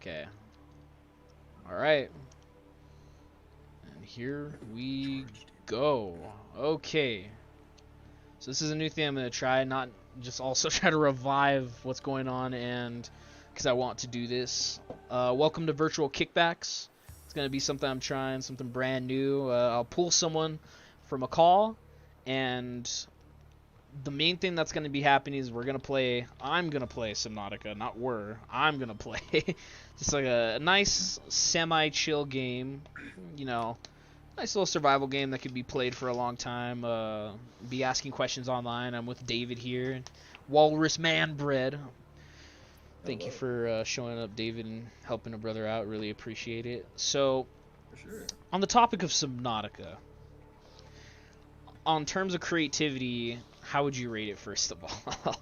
Okay. Alright. And here we go. Okay. So this is a new thing I'm going to try, not just also try to revive what's going on, and because I want to do this. Welcome to Virtual Kickbacks. It's going to be something I'm trying, something brand new. I'll pull someone from a call, and the main thing that's going to be happening is I'm going to play Subnautica, not I'm going to play. Just like a nice semi-chill game, you know, nice little survival game that could be played for a long time. Be asking questions online. I'm with David here, Walrus Man Bread. Thank you for showing up, David, and helping a brother out. Really appreciate it. So, for sure. On the topic of Subnautica, on terms of creativity, how would you rate it, first of all?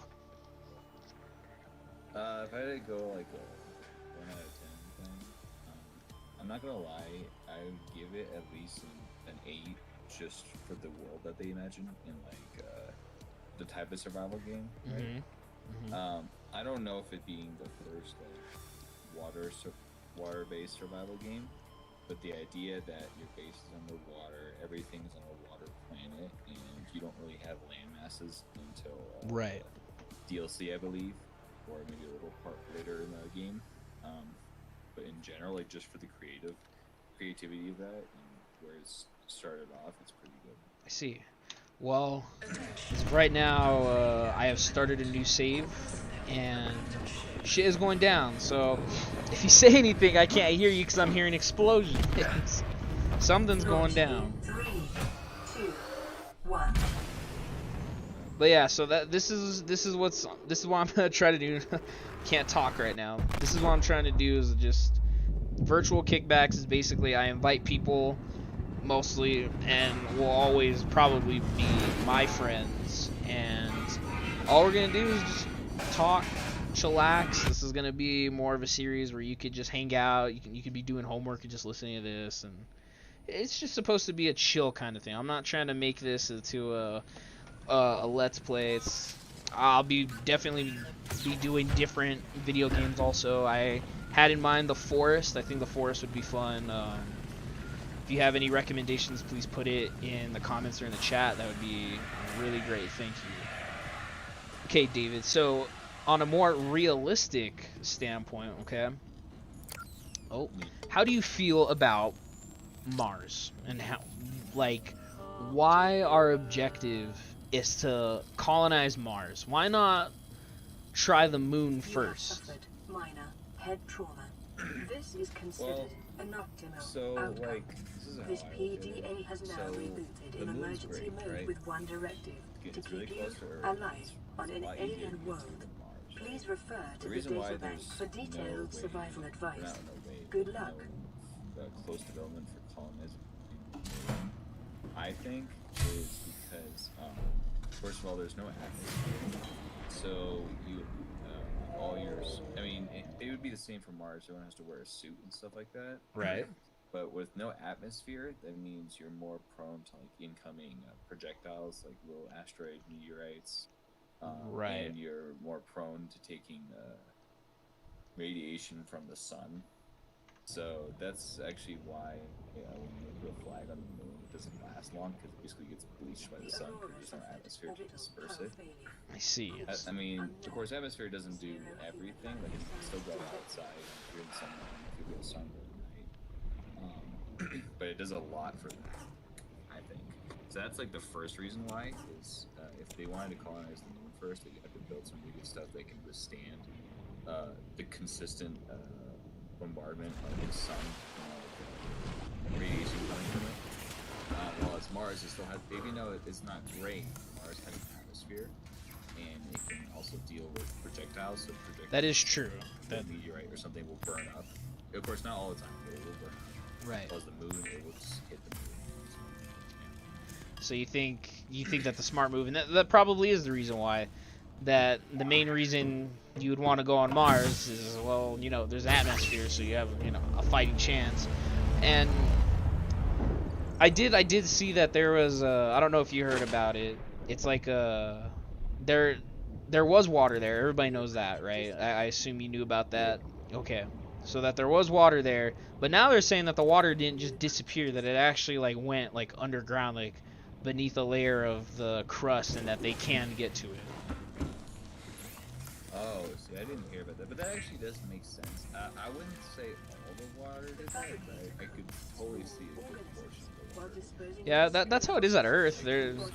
If I had to go like a 1 out of 10 thing, I'm not gonna lie, I would give it at least an 8, just for the world that they imagine in like the type of survival game. Right? I don't know if it being the first like water-based survival game, but the idea that your base is underwater, everything's on a water planet, and you don't really have land masses until right. DLC, I believe, or maybe a little part later in the game. But in general, like just for the creativity of that and where it's started off, it's pretty good. I see. Well, right now I have started a new save, and shit is going down. So if you say anything, I can't hear you because I'm hearing explosions. Something's going down. 3, 2, 1. But yeah, so this is what I'm gonna try to do. Can't talk right now. This is what I'm trying to do, is just virtual kickbacks. Is basically I invite people, mostly, and will always probably be my friends, and all we're gonna do is just talk, chillax. This is gonna be more of a series where you could just hang out. You could be doing homework and just listening to this, and it's just supposed to be a chill kind of thing. I'm not trying to make this into a let's play. I'll definitely be doing different video games also. I had in mind The Forest. I think The Forest would be fun. If you have any recommendations, please put it in the comments or in the chat. That would be really great. Thank you. Okay, David. So on a more realistic standpoint, okay. How do you feel about Mars, and why our objective is to colonize Mars? Why not try the moon first? Minor head trauma. This is considered an optimal So outcome. like this PDA has now rebooted in emergency mode right? with one directive: to It's really keep you close to Earth. alive It's on a an lot easier to alien get world. to Mars. Please refer to The the reason why data bank there's for detailed no way- survival We're advice. not in a way, Good luck. Close development for colonizing. I think is because first of all, there's no atmosphere, so you all yours. I mean, it would be the same for Mars. Everyone has to wear a suit and stuff like that. Right. But with no atmosphere, that means you're more prone to like incoming projectiles, like little asteroid meteorites. Right. And you're more prone to taking radiation from the sun. So that's actually why when you put a flag on the moon, it doesn't last long, because it basically gets bleached by the sun because there's no atmosphere to disperse it. I see. I mean, of course, atmosphere doesn't do everything. Like, you can still go outside if you're in the sunlight, if you get a sunburn at night. But it does a lot for that, I think. So that's like the first reason why is if they wanted to colonize the moon first, they have to build some really good stuff that can withstand the consistent bombardment of the sun, radiation coming from it. While it's Mars, it still has, even though it's not great, Mars has an atmosphere, and it can also deal with projectiles. So projectiles, That is true. That meteorite or something will burn up. Of course, not all the time, but it will burn up. Right. As the moon, it will just hit the moon. So you think that the smart move, and that probably is the reason why, that the main reason you would want to go on Mars is, well, there's atmosphere, so you have, a fighting chance. And I did see that there was I don't know if you heard about it. It's like there was water there. Everybody knows that, right? I assume you knew about that. Okay. so that there was water there. But now they're saying that the water didn't just disappear, that it actually like went like underground, like beneath a layer of the crust, and that they can get to it. Oh, see, I didn't hear about that, but that actually does make sense. I wouldn't say all the water did that, but I could totally see a good portion of the water. Yeah, that's how it is at Earth. There's Or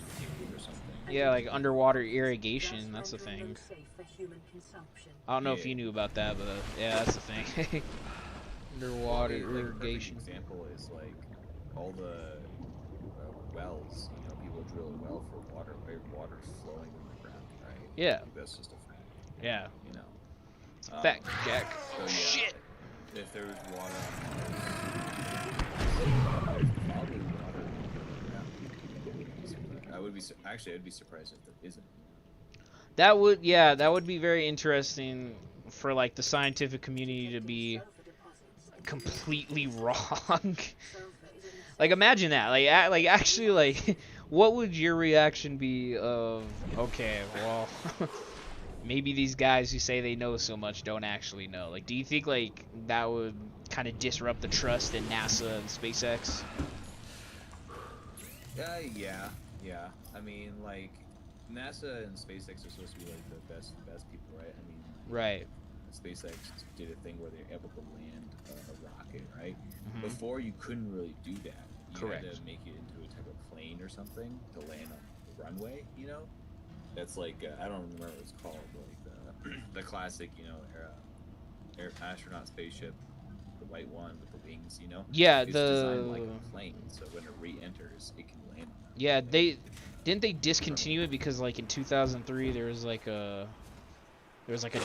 something. yeah, like underwater irrigation. That's the thing. I don't know if Yeah. you knew about that, but yeah, that's the thing. Underwater Like, irrigation. a perfect example is like all the wells. You know, people drill a well for water, where water's flowing in the ground, right? Yeah. Like, that's just a fact. Yeah. You know. Fact check. So yeah, Shit. if there was water on Mars, probably water. Yeah. I would be actually, I'd be surprised if there isn't. That would be very interesting for like the scientific community to be completely wrong. Like imagine that. Like actually like what would your reaction be of okay, well maybe these guys who say they know so much don't actually know. Like do you think like that would kind of disrupt the trust in NASA and SpaceX? Yeah. I mean, like, NASA and SpaceX are supposed to be like the best people, right? I mean, Right. SpaceX did a thing where they're able to land a rocket, right? Mhm. Before you couldn't really do that. You Correct. had to make it into a type of plane or something to land on the runway. You know, that's like I don't remember what it's called, like the classic, you know, air astronaut spaceship, the white one with the wings. You know, Yeah, it's designed like a plane, so when it re-enters, it can land. Yeah, they didn't they discontinue it because like in 2003 there was like a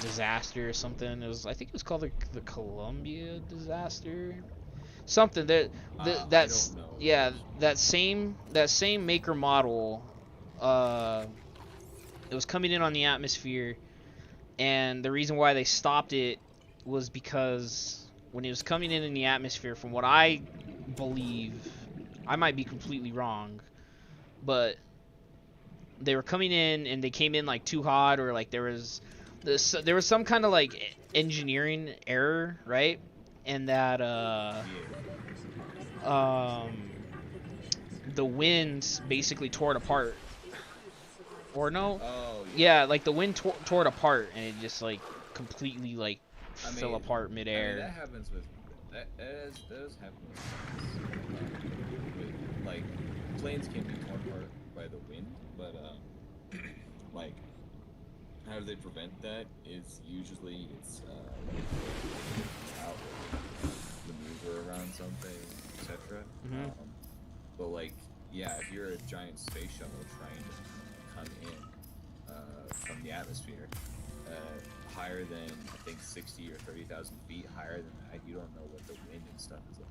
disaster or something. It was I think it was called the Columbia disaster. Something that's I don't know. yeah, that same maker model it was coming in on the atmosphere, and the reason why they stopped it was because when it was coming in the atmosphere, from what I believe, I might be completely wrong, but they were coming in and they came in like too hot, or like there was some kind of like engineering error, right? And that um the winds basically tore it apart. Or no? Oh Yeah, like the wind tore it apart, and it just like completely like fell apart I midair. mean, that happens with that does happen with like planes can be torn apart by the wind, but like how do they prevent that? Is usually it's out maneuver around something, etc. Mhm. But like yeah, if you're a giant space shuttle trying to come in from the atmosphere. Higher than I think 60 or 30,000 feet higher than that, you don't know what the wind and stuff is like.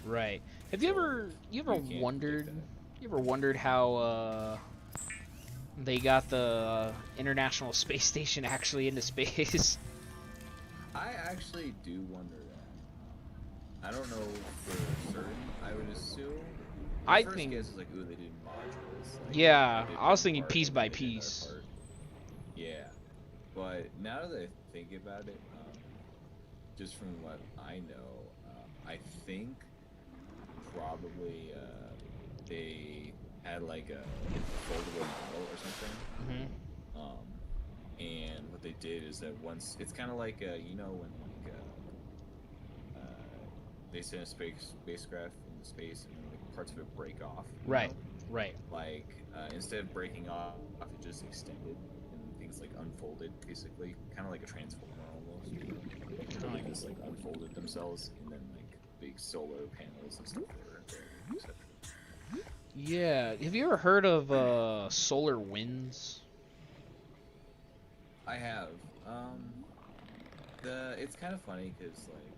Right. Have you ever can't wondered predict how they got the International Space Station actually into space? I actually do wonder that. I don't know for certain. I would assume. I First think guess is like, ooh, they did modules. Like, yeah, they did I was one thinking part piece and by they did another piece. part. Yeah, but now that I think about it, just from what I know, I think probably they had like a foldable model or something. Mhm. And what they did is that once it's kind of like you know when like they send a spacecraft into space and then like parts of it break off. Right. Know? Right. Like instead of breaking off, it just extended and things like unfolded, basically, kind of like a transformer almost. They just like unfolded themselves, and then like big solar panels and stuff were there, etc. Yeah. Have you ever heard of solar winds? I have. It's kind of funny because like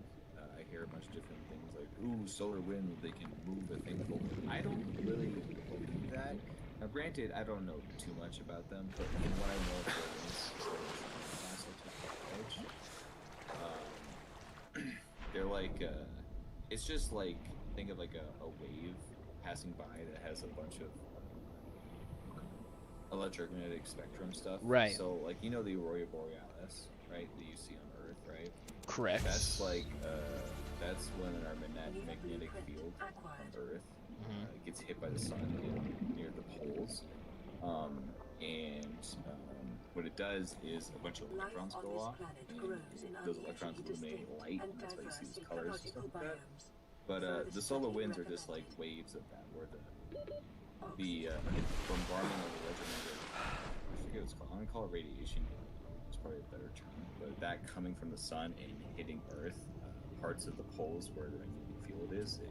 I hear a bunch of different things like, ooh, solar wind, they can move a thing forward. I don't really believe that. Now, granted, I don't know too much about them, but from what I know of the winds, they're like, it's just like, think of like a wave passing by that has a bunch of electromagnetic spectrum stuff. Right. So, like, you know the aurora borealis, right? That you see on Earth, right? Correct. That's like that's when our magnetic field on Earth gets hit by the sun near the poles, and what it does is a bunch of electrons go off, and those electrons illuminate light, and that's why you see these colors and stuff like that. But the solar winds are just like waves of that, where the bombardment of electromagnetic, I forget what it's called. I'm gonna call it radiation. It's probably a better term. But that coming from the sun and hitting Earth, parts of the poles where the magnetic field is, it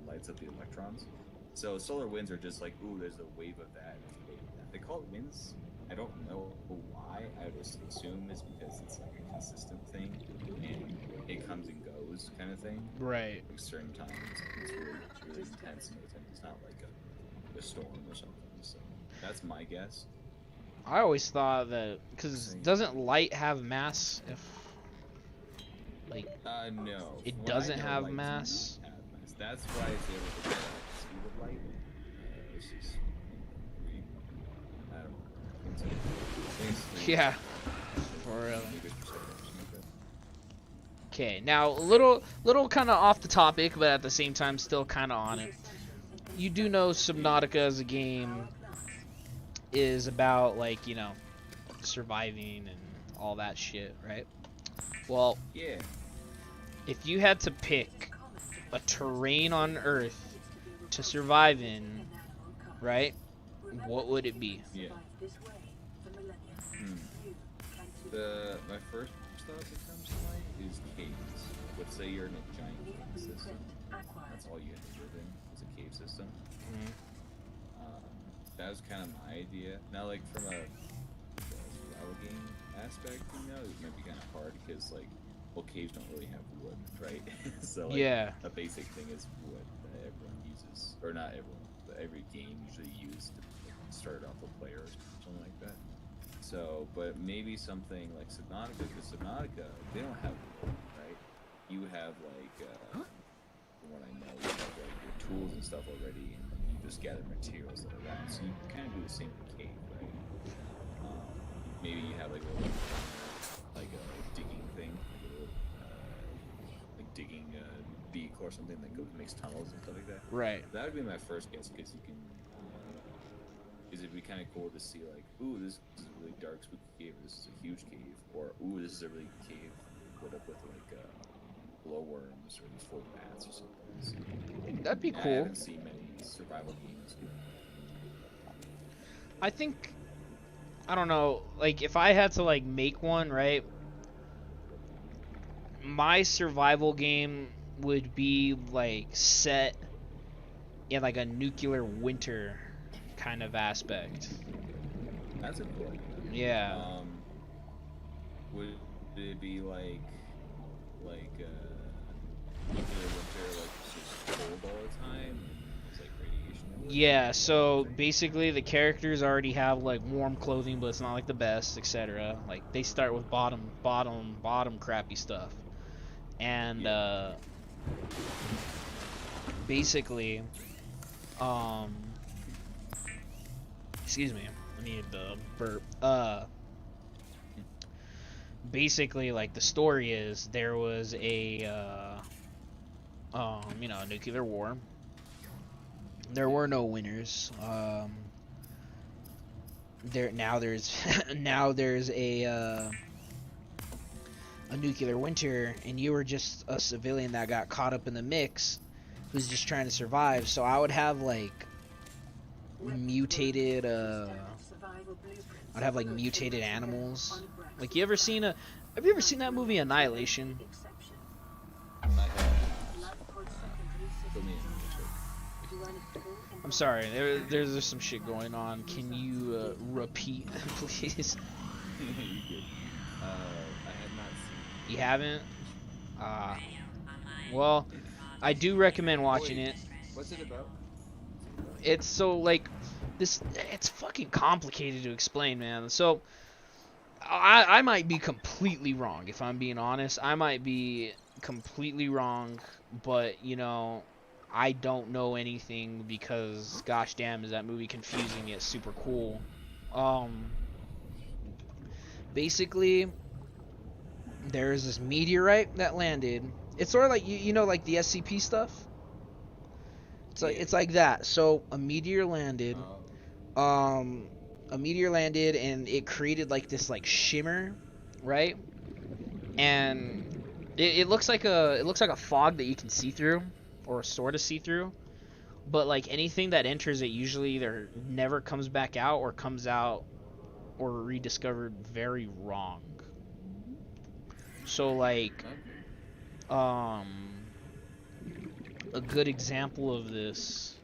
lights up the electrons. So solar winds are just like, ooh, there's a wave of that, there's a wave of that. They call it winds. I don't know why. I would just assume it's because it's like a consistent thing, and it comes and goes kind of thing. Right. Like certain times, it's really intense, and other times it's not like a storm or something. So that's my guess. I always thought that because doesn't light have mass? If like no, it From what I doesn't know, have light does mass. not have mass. That's why it's able to get at the speed of light. It's just I don't know. Yeah. For real. Okay, now a little kind of off the topic, but at the same time still kind of on it. You do know Subnautica as a game is about, like, you know, surviving and all that shit, right? Well, yeah. If you had to pick a terrain on Earth to survive in, right? What would it be? Yeah. My first thought that comes to mind is caves. Let's say you're in a giant cave system. That's all you have to live in is a cave system. That was kind of my idea. Now, like from a survival game aspect, you know, it might be kind of hard because, like, well, caves don't really have wood, right? So, like, yeah, a basic thing is wood that everyone uses, or not everyone, but every game usually uses to start off a player or something like that. So, but maybe something like Subnautica, because Subnautica, they don't have wood, right? You have, like, from what I know, you have, like, your tools and stuff already, and you just gather materials that are around. So you kind of do the same in the cave, right? Maybe you have, like, a little, like a digging thing, like a little, like digging beak or something that makes tunnels and stuff like that. right. That would be my first guess, because you can. Because it'd be kind of cool to see, like, ooh, this is a really dark, spooky cave, or this is a huge cave, or ooh, this is a really cave lit up with, like, glowworms or these full bats or something. So, That'd be I cool. haven't seen many survival games. I think, I don't know, like, if I had to, like, make one, right? My survival game would be, like, set in, like, a nuclear winter kind of aspect. That's a cool idea. Yeah. Would it be like nuclear winter, like it's just cold all the time, and it's like radiation? Yeah, so basically the characters already have, like, warm clothing, but it's not, like, the best, etc. Like, they start with bottom crappy stuff. And basically, excuse me, I need the burp. Basically, like, the story is there was a you know, nuclear war. There were no winners. There's a nuclear winter, and you were just a civilian that got caught up in the mix, who's just trying to survive. So I would have, like, mutated I'd have, like, mutated animals. Like, have you ever seen that movie Annihilation? I'm sorry, there's some shit going on. Can you repeat, please? I have not seen. You haven't? Well, I do recommend watching it. What's it about? It's so, like, this. It's fucking complicated to explain, man. So, I might be completely wrong, if I'm being honest. I might be completely wrong, but, you know, I don't know anything because, gosh damn, is that movie confusing yet super cool. Basically, there's this meteorite that landed. It's sort of like you know like the SCP stuff. It's like that. So a meteor landed. Um, a meteor landed and it created like this like shimmer, right? And it looks like a fog that you can see through, or sort of see through. But like anything that enters it usually either never comes back out or comes out or rediscovered very wrong. So like um a good example of this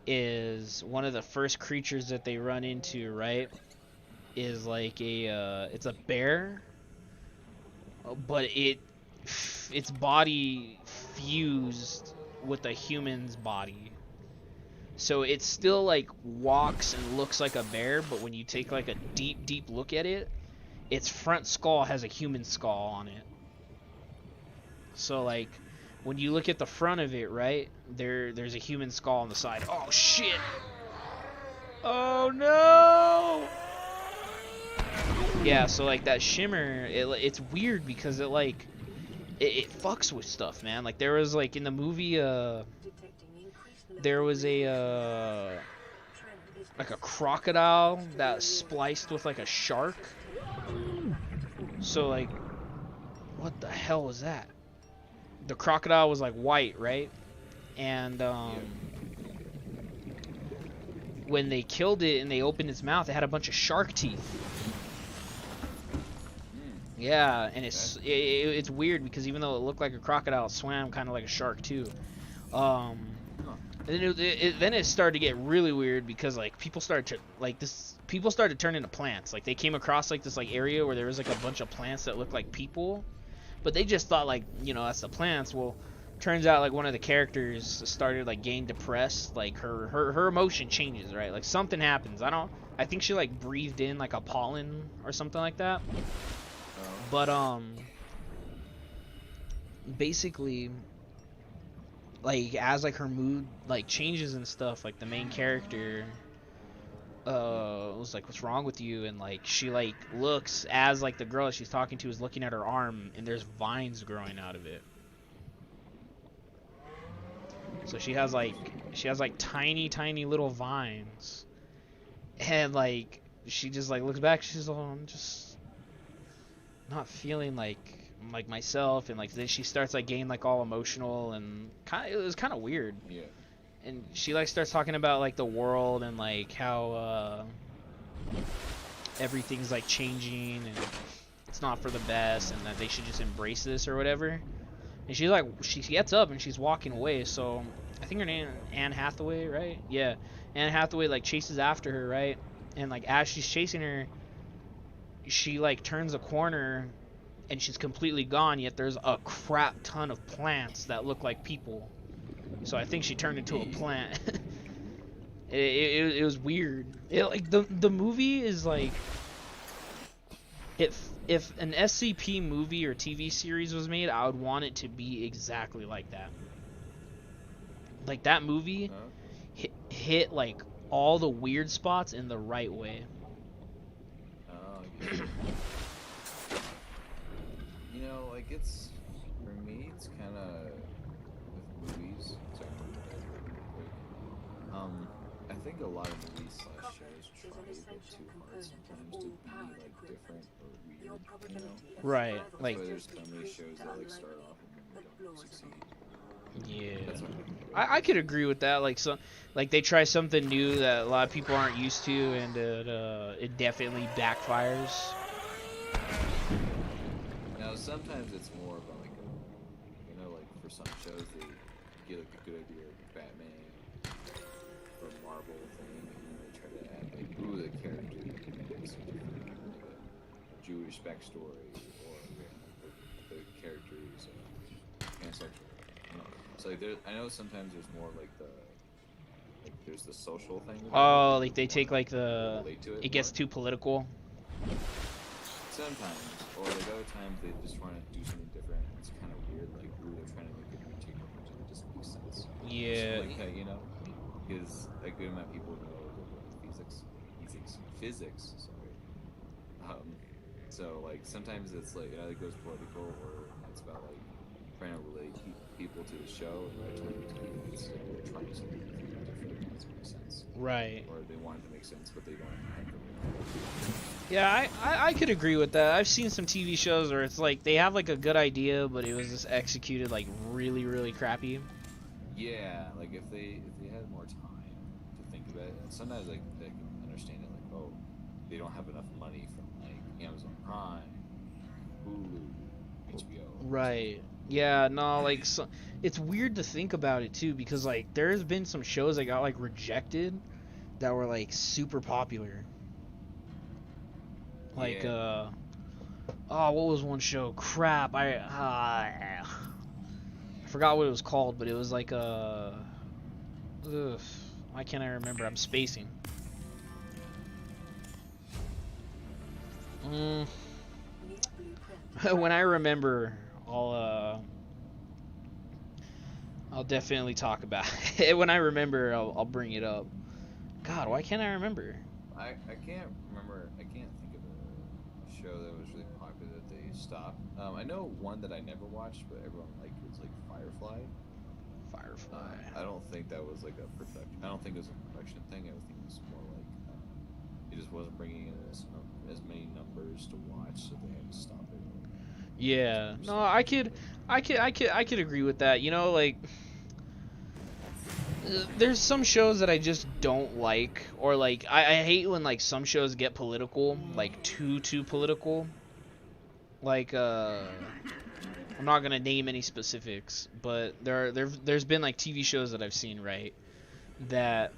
is one of the first creatures that they run into, right? Is like it's a bear, but its body fused with a human's body. So it still like walks and looks like a bear, but when you take like a deep look at it, its front skull has a human skull on it. So like when you look at the front of it, right, there's a human skull on the side. Oh shit! Oh no! Yeah, so like that shimmer, it's weird because it like it fucks with stuff, man. Like there was like in the movie there was a like a crocodile that spliced with like a shark. So like what the hell was that? The crocodile was like white, right? And when they killed it and they opened its mouth, it had a bunch of shark teeth. Yeah, and it's weird because even though it looked like a crocodile, it swam kind of like a shark too. And then it started to get really weird because like people started to turn into plants. Like they came across like this like area where there was like a bunch of plants that looked like people, but they just thought like, you know, that's the plants. Well, turns out like one of the characters started like getting depressed. Like her emotion changes, right? Like something happens. I think she like breathed in like a pollen or something like that. But basically, like as like her mood like changes and stuff, like the main character was like, what's wrong with you? And like she like looks, as like the girl that she's talking to is looking at her arm, and there's vines growing out of it. So she has like tiny little vines, and like she just like looks back, she's like, oh, I'm just not feeling like myself. And like then she starts like getting like all emotional, and it was kind of weird. Yeah. And she like starts talking about like the world and like how everything's like changing and it's not for the best, and that they should just embrace this or whatever. And she gets up and she's walking away. So I think her name Anne Hathaway, right? Yeah, Anne Hathaway like chases after her, right? And like as she's chasing her, she like turns a corner and she's completely gone, yet there's a crap ton of plants that look like people. So I think she turned into a plant. it was weird. Like the movie is like, if an SCP movie or TV series was made, I would want it to be exactly like that. Like that movie hit like all the weird spots in the right way. You know, like it's, for me, it's kind of with movies. Sorry, I think a lot of movies slash shows try a bit too hard sometimes to be like different or weird. You know? Right. Like so there's so many shows that like start off and then they don't succeed. Yeah, I could agree with that. Like like they try something new that a lot of people aren't used to, and it definitely backfires. Now sometimes it's more of like you know, like for some shows they get like a good idea of Batman or Marvel thing, and then they try to add like, ooh, the character is like a Jewish backstory, or the character is pansexual. You know? So like I know sometimes there's more like there's the social thing. Oh, like they take like it gets more. too political. Sometimes, or like other times they just want to do something different. And it's kind of weird, like ooh, they're trying to make a new technology that doesn't make sense. Yeah. Like that, you know, because a good amount of people know physics. Sorry. So like sometimes it's like it either goes political or it's about like trying to relate people to the show, and other times they're trying something different that doesn't make sense, Right. or they want it to make sense but they don't have the. Yeah, I could agree with that. I've seen some TV shows where it's like they have like a good idea, but it was just executed like really, really crappy. Yeah, like if they had more time to think of it, and sometimes like they can understand it, like oh, they don't have enough money from like Amazon Prime, Hulu, HBO. Right. Yeah, no, like so, it's weird to think about it too because like there's been some shows that got like rejected that were like super popular. Like Yeah, oh, what was one show? Crap, I forgot what it was called, but it was like ugh, why can't I remember? I'm spacing. Mm, New blueprint. when I remember, I'll definitely talk about it. When I remember, I'll bring it up. God, why can't I remember? I can't remember. I can't think of a show that was really popular that they stopped. I know one that I never watched, but everyone liked was like Firefly. Firefly. I don't think that was like a production. I don't think it was a production thing. I think it was more like it just wasn't bringing in as many numbers to watch, so they had to stop it. Yeah. No, I could agree with that. You know, like there's some shows that I just don't like, or like I hate when like some shows get political, like too political. Like I'm not gonna name any specifics, but there's been like TV shows that I've seen, right, that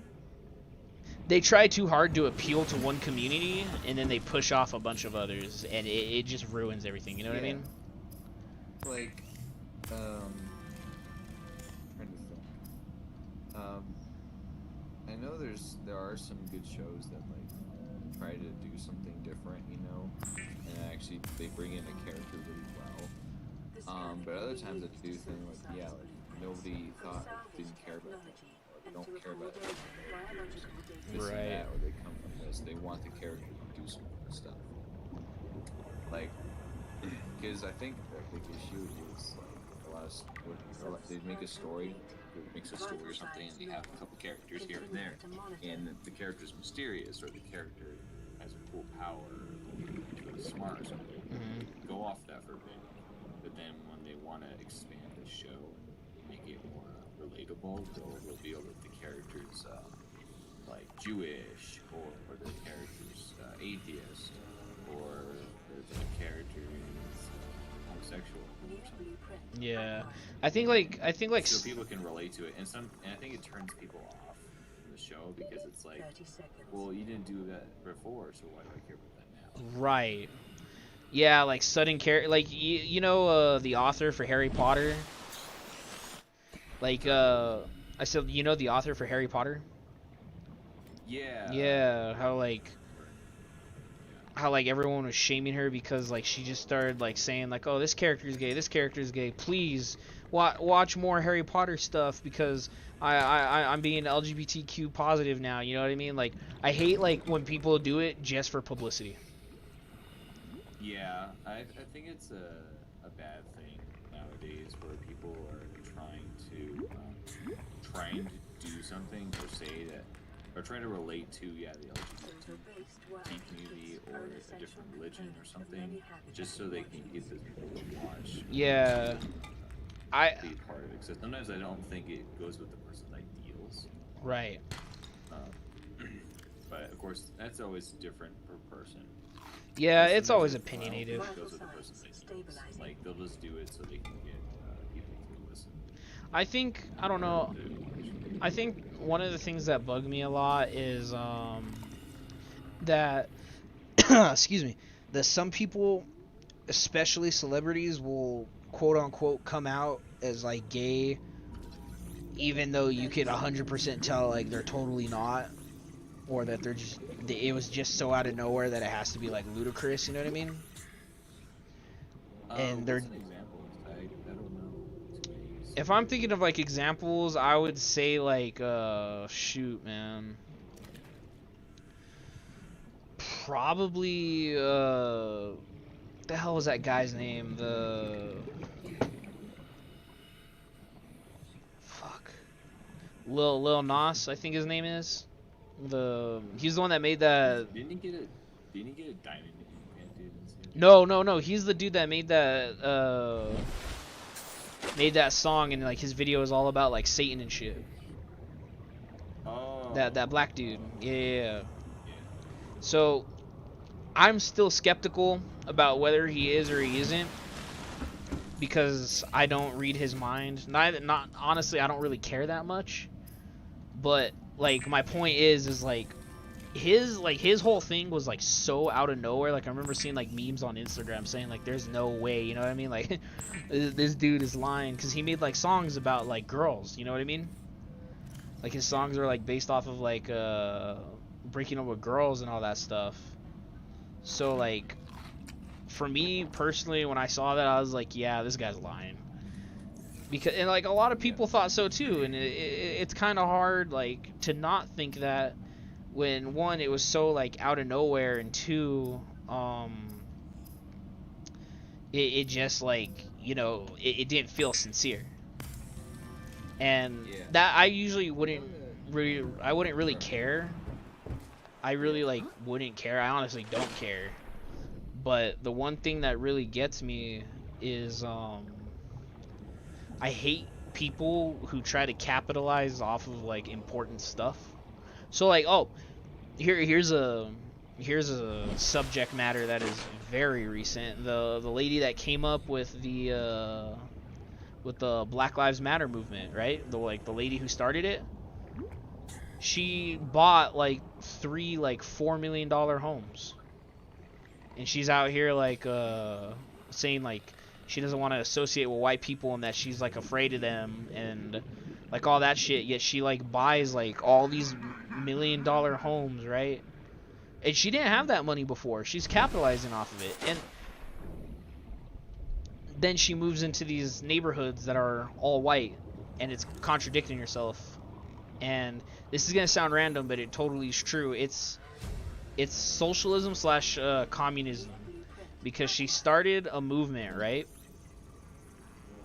they try too hard to appeal to one community and then they push off a bunch of others, and it just ruins everything. You know what I mean? Like, trying to think. Um, I know there are some good shows that like try to do something different, you know, and actually they bring in a character really well. But other times I do think like yeah, like nobody didn't care about that, or they don't care about it. This and Right. that, or they come from this. They want the character to do some cool stuff. Like, because I think the big issue is like they make a story, it makes a story or something, and they have a couple characters here and there, and the character's mysterious, or the character has a cool power, or smart or something. Mhm. Go off that for a bit, but then when they want to expand the show and make it more relatable, they'll reveal that the character's like Jewish, or the character's atheist, or the character is homosexual New or something. blueprint. Yeah. I think like So people can relate to it, and I think it turns people off from the show because it's like, 30 seconds. well, you didn't do that before, so why do I care about that now? right. Yeah, like sudden care, like you know the author for Harry Potter. Like I said, you know the author for Harry Potter. Yeah. Yeah, how like everyone was shaming her because like she just started like saying like, oh, this character's gay, this character's gay, please watch more Harry Potter stuff because I'm being LGBTQ positive now, you know what I mean? Like I hate like when people do it just for publicity. Yeah, I think it's a bad thing nowadays where people are trying to do something or say that, or trying to relate to the LGBT community or a different religion or something, just so they can get the people to watch. Yeah. I Be part of it. So sometimes I don't think it goes with the person's ideals. right. But of course, that's always different per person. Yeah, Sometimes it's always it opinionative. goes with the person's ideals. Like they'll just do it so they can get people to listen. I think I don't know. I think one of the things that bug me a lot is that excuse me, that some people, especially celebrities, will quote unquote come out as like gay even though you could 100% tell like they're totally not, or that they're just it was just so out of nowhere that it has to be like ludicrous, you know what I mean? And they're What's an example? I don't know too many. if I'm thinking of like examples, I would say like shoot, man. Probably the hell was that guy's name? The fuck, Lil Nas, I think his name is. He's the one that made that. Didn't he get a diamond implanted and stuff? No. He's the dude that made that song, and like his video is all about like Satan and shit. Oh. That black dude. Yeah. Yeah. So I'm still skeptical about whether he is or he isn't, because I don't read his mind. Not honestly, I don't really care that much. But like my point is like his whole thing was like so out of nowhere. Like I remember seeing like memes on Instagram saying like there's no way, you know what I mean? Like this dude is lying, because he made like songs about like girls, you know what I mean? Like his songs are like based off of like breaking up with girls and all that stuff. So like for me personally, when I saw that, I was like, yeah, this guy's lying. Because, and like a lot of people thought so too, and it's kind of hard like to not think that, when one, it was so like out of nowhere, and two, it just like, you know, it didn't feel sincere. And Yeah. that I usually wouldn't really care. I really like wouldn't care. I honestly don't care. But the one thing that really gets me is I hate people who try to capitalize off of like important stuff. So like, oh, here's a subject matter that is very recent. The lady that came up with the Black Lives Matter movement, right? The lady who started it. She bought like 3 like $4 million homes, and she's out here like saying like she doesn't want to associate with white people, and that she's like afraid of them and like all that shit. Yet she like buys like all these $1 million homes, right? And she didn't have that money before. She's capitalizing off of it, and then she moves into these neighborhoods that are all white, and it's contradicting herself. And this is gonna sound random, but it totally is true. It's socialism slash communism, because she started a movement, right?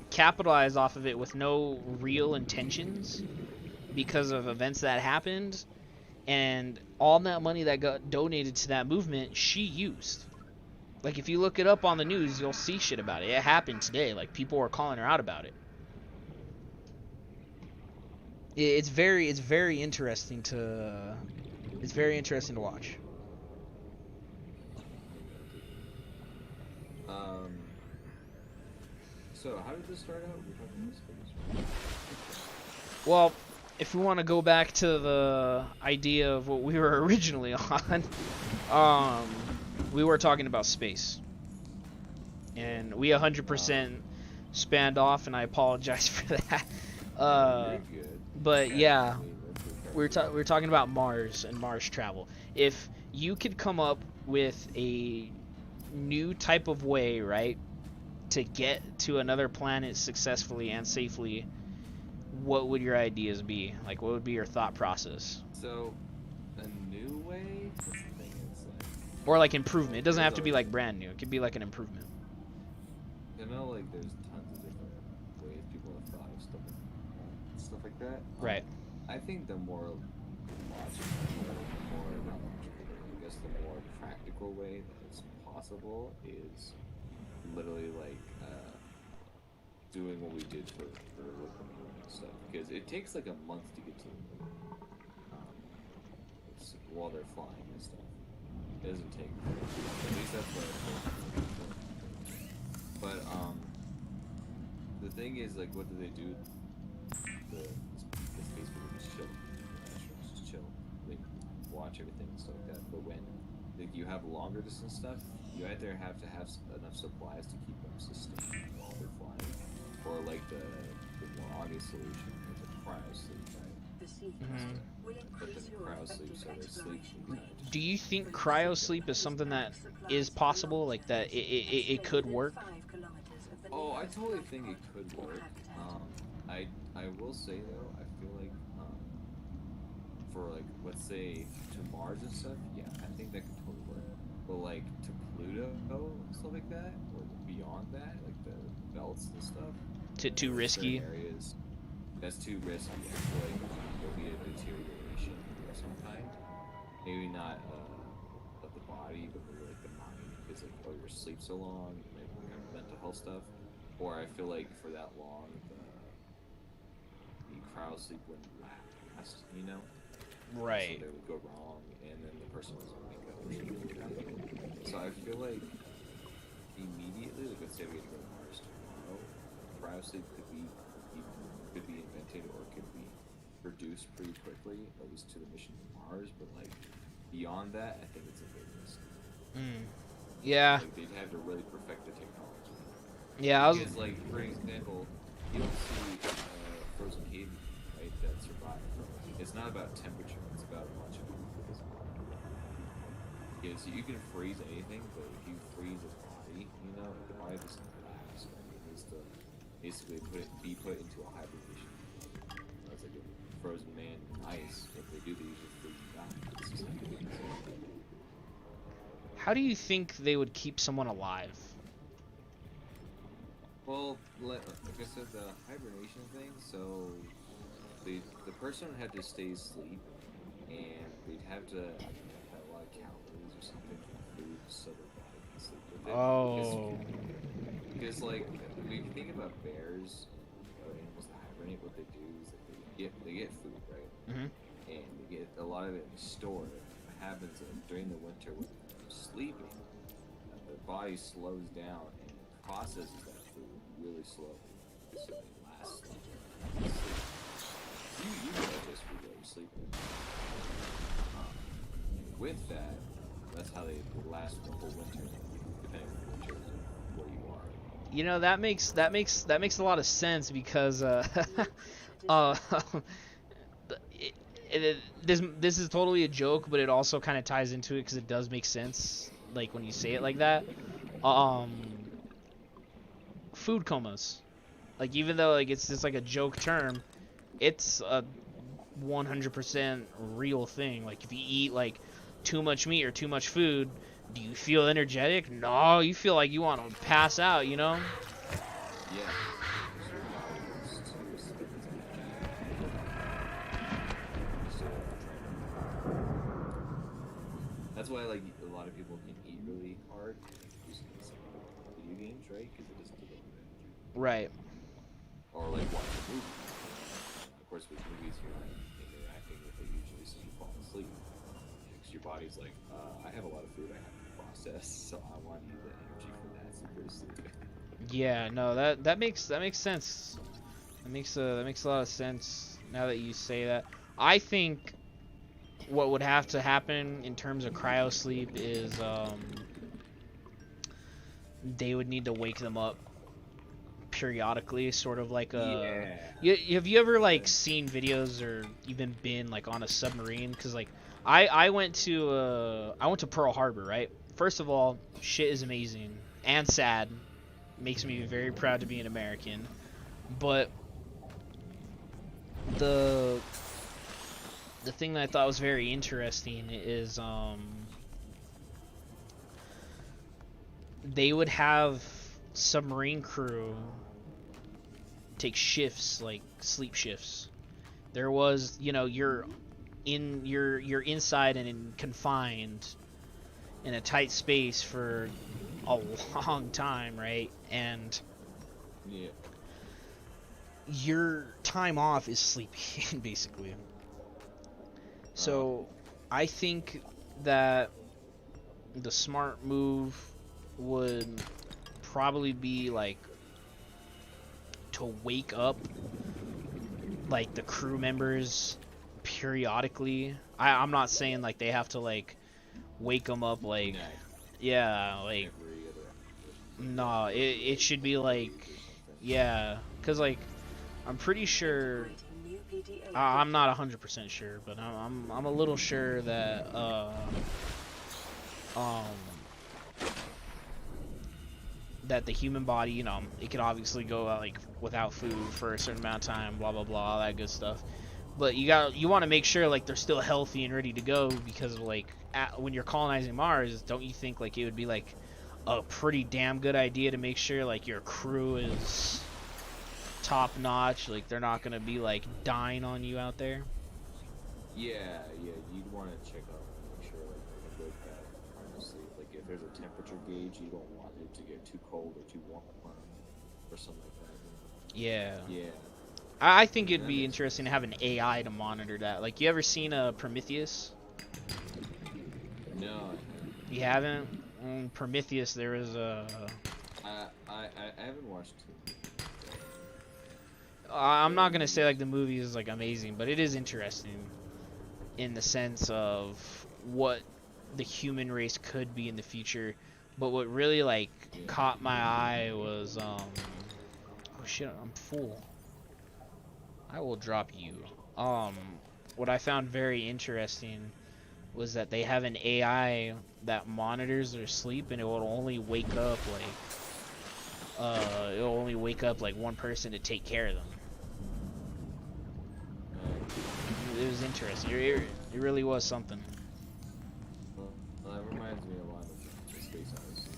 Capitalized off of it with no real intentions because of events that happened, and all that money that got donated to that movement she used. Like if you look it up on the news, you'll see shit about it. It happened today. Like people were calling her out about it. It's very interesting to watch. So how did this start out? We're talking about space. Well, if we want to go back to the idea of what we were originally on, we were talking about space, and we 100% spanned off, and I apologize for that. Very good. But yeah, we're talking about Mars and Mars travel. If you could come up with a new type of way, right, to get to another planet successfully and safely, what would your ideas be? Like, what would be your thought process? So, a new way? That's the thing, it's like... Or like improvement. It doesn't have to be like brand new. It could be like an improvement. You know, like there's tons of different ways people have thought of stuff like that. Right. I think the more logical, I guess the more practical way that it's possible is literally like doing what we did for the moon and stuff, because it takes like a month to get to the moon. While they're flying and stuff. It doesn't take, at least that's what I think. But the thing is, like, what do they do? The space people just chill. The astronauts just chill. They watch everything and stuff like that. But when like you have longer distance stuff, you either have to have enough supplies to keep them sustained while they're flying, or like the more obvious solution is a cryo sleep, right? The sea Mhm. will But increase the your cryo sleep, effective so they sleep exploration from rate. time to Do you think cryo sleep is something that is possible? Like that it could work? Oh, I totally think it could work. I will say though, I feel like for like let's say to Mars and stuff, yeah, I think that could totally work. but like to Pluto and stuff like that, or beyond that, like the belts and stuff, Too or certain risky. areas, that's too risky. I feel like there'll be a deterioration of some kind. Maybe not of the body, but maybe like the mind, because like oh, your sleep so long, like kind of mental health stuff. Or I feel like for that long, the cryo sleep wouldn't last, you know. So Right. they would go wrong, and then the person was wake up or something like that. So I feel like immediately, like let's say we had to go to Mars tomorrow, cryo sleep could be invented or could be produced pretty quickly, at least to the mission to Mars. But like beyond that, I think it's a big risk. Mm. Yeah. Like they'd have to really perfect the technology. Yeah. Because like for example, you don't see frozen cavemen, right, that survive. It's not about temperature; it's about a bunch of different things. Because you can freeze anything, but if you freeze a body, you know, the body doesn't last. Right? It needs to basically be put into a hibernation. That's like a frozen man in ice. If they do, they usually freeze and die. It's just like it is. How do you think they would keep someone alive? Well, like I said, the hibernation thing. So the person would have to stay asleep, and they'd have to have a lot of calories or something from food so their body can sleep with it. Oh. Because like if you think about bears or animals that hibernate, what they do is that they get food, right? Mhm. And they get a lot of it stored. What happens is during the winter when they're sleeping, their body slows down and processes that food really slowly, so they last longer. You digest food while you're sleeping. And with that, that's how they last the whole winter, depending on the winter where you are. You know, that makes a lot of sense because uh it, this is totally a joke, but it also kind of ties into it because it does make sense, like when you say it like that. Um, Food comas, like even though like it's just like a joke term, it's a 100% real thing. Like if you eat like too much meat or too much food, do you feel energetic? No, you feel like you want to pass out, you know? Yeah. So your body wants to spend its energy. So that's why like a lot of people can eat really hard using some video games, right? Because it doesn't take a lot of energy. Right. Or like watch a movie. Of course, with movies, you're like interacting with it usually, so you fall asleep. Because your body's like, I have a lot of food I have to process, so I want you the energy for that, so go to sleep. Yeah, no, that makes sense. That makes a lot of sense now that you say that. I think what would have to happen in terms of cryo sleep is they would need to wake them up periodically, sort of like a. Yeah. Have you ever like seen videos or even been like on a submarine? Because like I went to Pearl Harbor, right? First of all, shit is amazing and sad. Makes me very proud to be an American. But the thing that I thought was very interesting is they would have submarine crew take shifts, like sleep shifts. There was, you know, you're inside and confined in a tight space for a long time, right? And Yeah. your time off is sleeping basically. So I think that the smart move would probably be like to wake up like the crew members periodically. I'm not saying like they have to like wake them up like yeah, like Every other no, it should be like yeah, cuz like I'm pretty sure I'm not 100% sure, but I'm a little sure that um that the human body, you know, it can obviously go like without food for a certain amount of time, blah blah blah, all that good stuff. But you want to make sure like they're still healthy and ready to go, because like when you're colonizing Mars, don't you think like it would be like a pretty damn good idea to make sure like your crew is top notch, like they're not gonna be like dying on you out there? Yeah, you'd want to check out and make sure like they're in a good honestly. Like if there's a temperature gauge, you don't want it to get too cold or too warm or something like that. Yeah. Yeah, I think it'd that be makes interesting sense. to have an AI to monitor that. Like, you ever seen a Prometheus? No, You haven't? Prometheus, there was a. I haven't watched it. I'm not gonna say like the movie is like amazing, but it is interesting in the sense of what the human race could be in the future. But what really like Yeah. caught my eye was oh shit, I'm full. I will drop you. What I found very interesting was that they have an AI that monitors their sleep, and it will only wake up like one person to take care of them. It was interesting. It really was something. Well, that reminds me a lot of the Space Odyssey.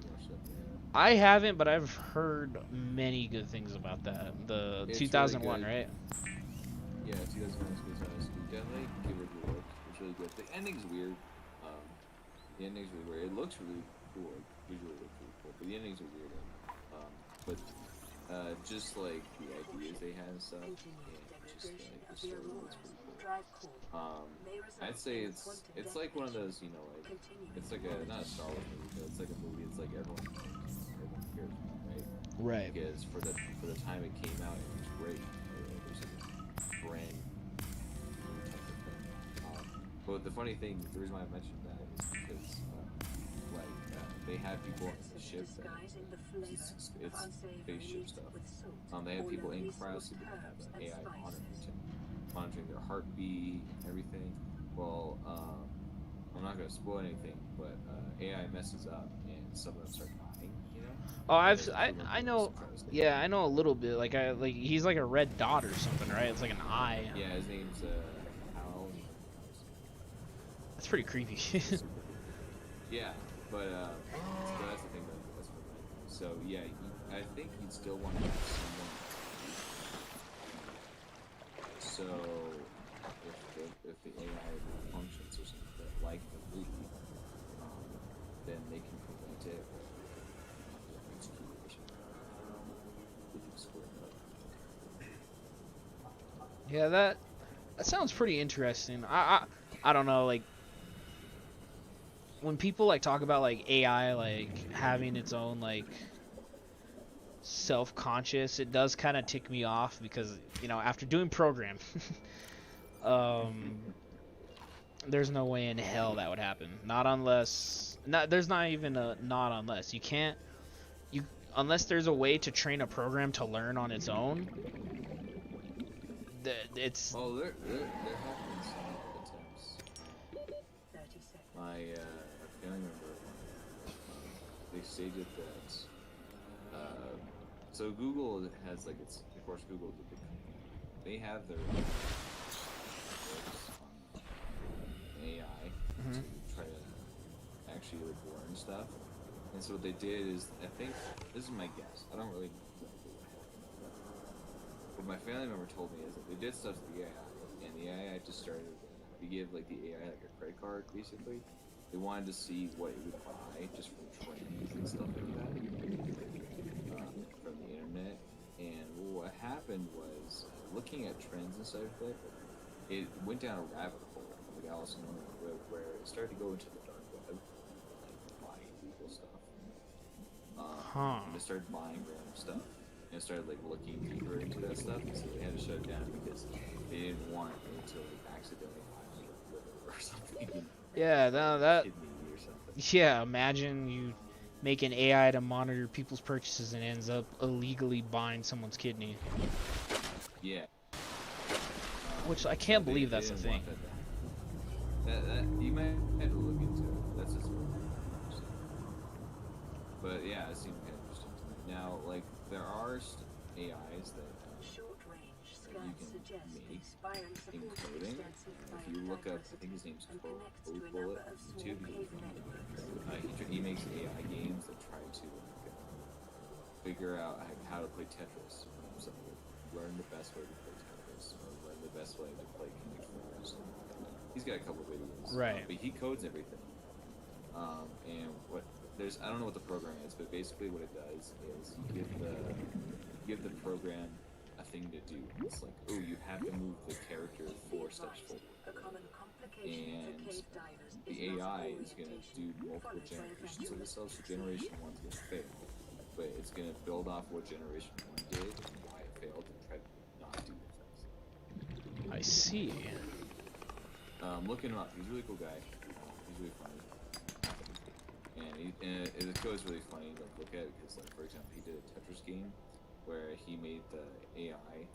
You watched that? I haven't, but I've heard many good things about that. The It's 2001, really right? Yeah, 2001 Space Odyssey. Definitely give it a look. It's really good. The ending's weird. Um, the ending's really weird. It looks really cool. Like, visually looks really cool, but the ending's a weird end. But just like the ideas they had and stuff, and just like the story looks pretty cool. I'd say it's like one of those, you know, like it's like a not a Star Wars movie, but it's like a movie. It's like everyone cares about, right? Right. Because for the time it came out, it was great. It was like a brand new type of thing. But the funny thing, the reason why I mentioned that is because they had people on the ship that it's spaceship stuff. They had people in cryosleep and have an AI monitoring their heartbeat and everything. Well, I'm not gonna spoil anything, but AI messes up and some of them start dying. You know. Oh, Because the crew I member was know. cryosleep. Yeah, I know a little bit. Like he's like a red dot or something, right? It's like an eye. Yeah, his name's Hal. That's pretty creepy. Yeah, but so that's the thing that's what so yeah, I think you'd still want to have someone. So if the AI functions or something like the movie, then they can prevent it or execute it or something. They can split it up. Yeah, that sounds pretty interesting. I don't know, like when people like talk about like AI like having its own like self-conscious, it does kind of tick me off because, you know, after doing program, um there's no way in hell that would happen. Not unless there's not even a not unless. You can't you unless there's a way to train a program to learn on its own. It's Oh, there have been some attempts. My family member, they stated that. So Google has like it's of course Google's a big company. They have their own AI to try to actually like learn stuff. And so what they did is, I think this is my guess. I don't really know exactly what happened. What my family member told me is that they did stuff to the AI, and the AI just started. They gave like the AI like a credit card, basically. They wanted to see what it would buy just from trends and stuff like that from the internet. And what happened was, looking at trends and stuff like that, it went down a rabbit hole, like Alice in Wonderland, where it started to go into the dark web, like buying illegal stuff. And they started buying random stuff, and it started like looking deeper into that stuff. And so they had to shut it down because they didn't want it to like accidentally buy like a liver or something. You know, yeah, that kidney or something. yeah, imagine you make an AI to monitor people's purchases and ends up illegally buying someone's kidney. Yeah. Which I can't So believe they that's a didn't thing. want that you might have to look into it. That's just what I'm saying. But yeah, it seemed kind of interesting to me. Now, like there are AIs that you can make in coding. If you look up, I think his name's Code Bullet on YouTube. He makes AI games that try to figure out how to play Tetris. So learn the best way to play Tetris, or learn the best way to play Connect Four. He's got a couple videos, right? But he codes everything. And I don't know what the program is, but basically what it does is you give the program a thing to do. It's like, oh, you have to move the character 4 steps forward. And the AI is going to do multiple generations. So this helps the generation 1's going to fail, but it's going to build off what generation 1 did and why it failed and try to not do things. I see. Look him up. He's a really cool guy. He's really funny. And the code's really funny to look at because, like, for example, he did a Tetris game where he made the AI.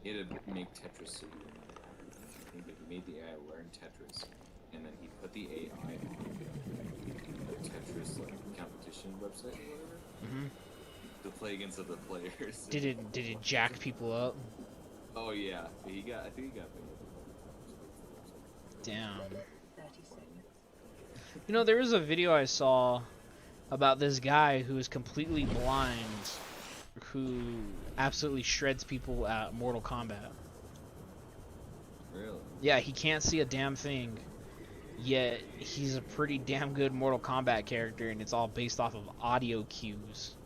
He had to make Tetris so he didn't know anything, but he made the AI learn Tetris, and then he put the AI on a Tetris like competition website or whatever to play against other players. Did it jack people up? Oh yeah, I think he got banned. Damn. You know, there was a video I saw about this guy who is completely blind, who absolutely shreds people at Mortal Kombat. Really? Yeah, he can't see a damn thing, yet he's a pretty damn good Mortal Kombat character, and it's all based off of audio cues.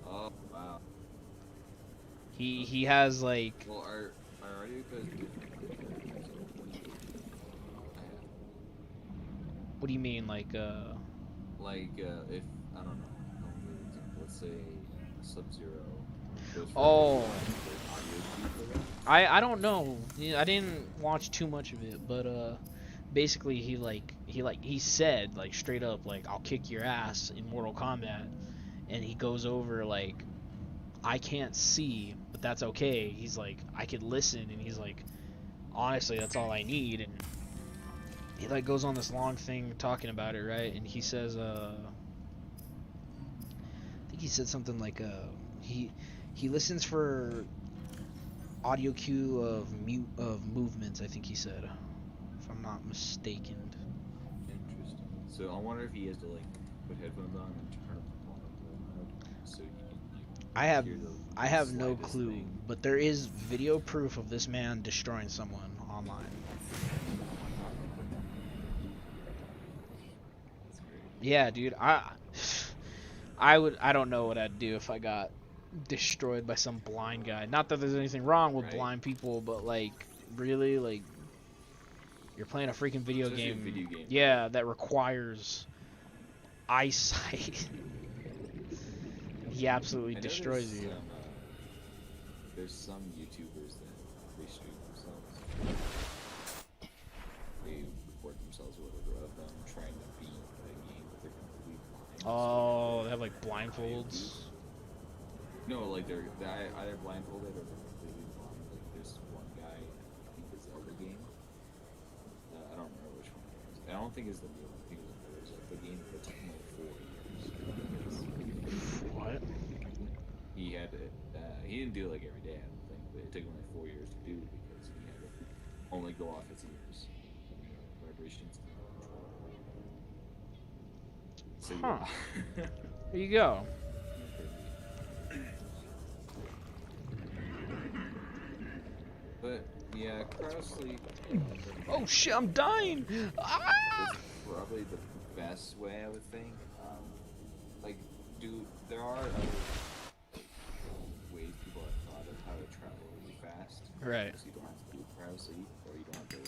Oh wow. He has like. Well, are audio cues different? What do you mean, like if I don't know, let's say Sub-Zero goes for audio cue for that? I don't know. I didn't watch too much of it, but basically he said like straight up like I'll kick your ass in Mortal Kombat, and he goes over like I can't see, but that's okay. He's like I could listen, and he's like honestly that's all I need, and he like goes on this long thing talking about it, right? And he says I think he said something like he listens for audio cue of movements, I think he said, if I'm not mistaken. Interesting. So I wonder if he has to like put headphones on and turn up the volume so he can I have no clue, but there is video proof of this man destroying someone online. Yeah, dude, I don't know what I'd do if I got destroyed by some blind guy. Not that there's anything wrong with blind people, but like really, like you're playing a freaking video game. Yeah, that requires eyesight. He absolutely destroys you. There's some YouTubers that they stream themselves. They record themselves or whatever of them trying to beat a game that they're completely blind. Oh, they have like blindfolds. No, like they're either blindfolded or they're completely blind. Like there's one guy, I think the Zelda game. I don't remember which one it is. I don't think it's the new one. I think it was the Zelda game, but it took him like 4 years. What? He had to. He didn't do it like every day, I don't think, but it took him like 4 years to do because he had to only go off his ears. Vibrations. So, huh. Yeah. There you go. But yeah, cryo sleep. Oh shit, I'm dying! Ah! Is probably the best way, I would think. There are other ways people have thought of how to travel really fast. Right. So you don't have to do cryo sleep, or you don't have to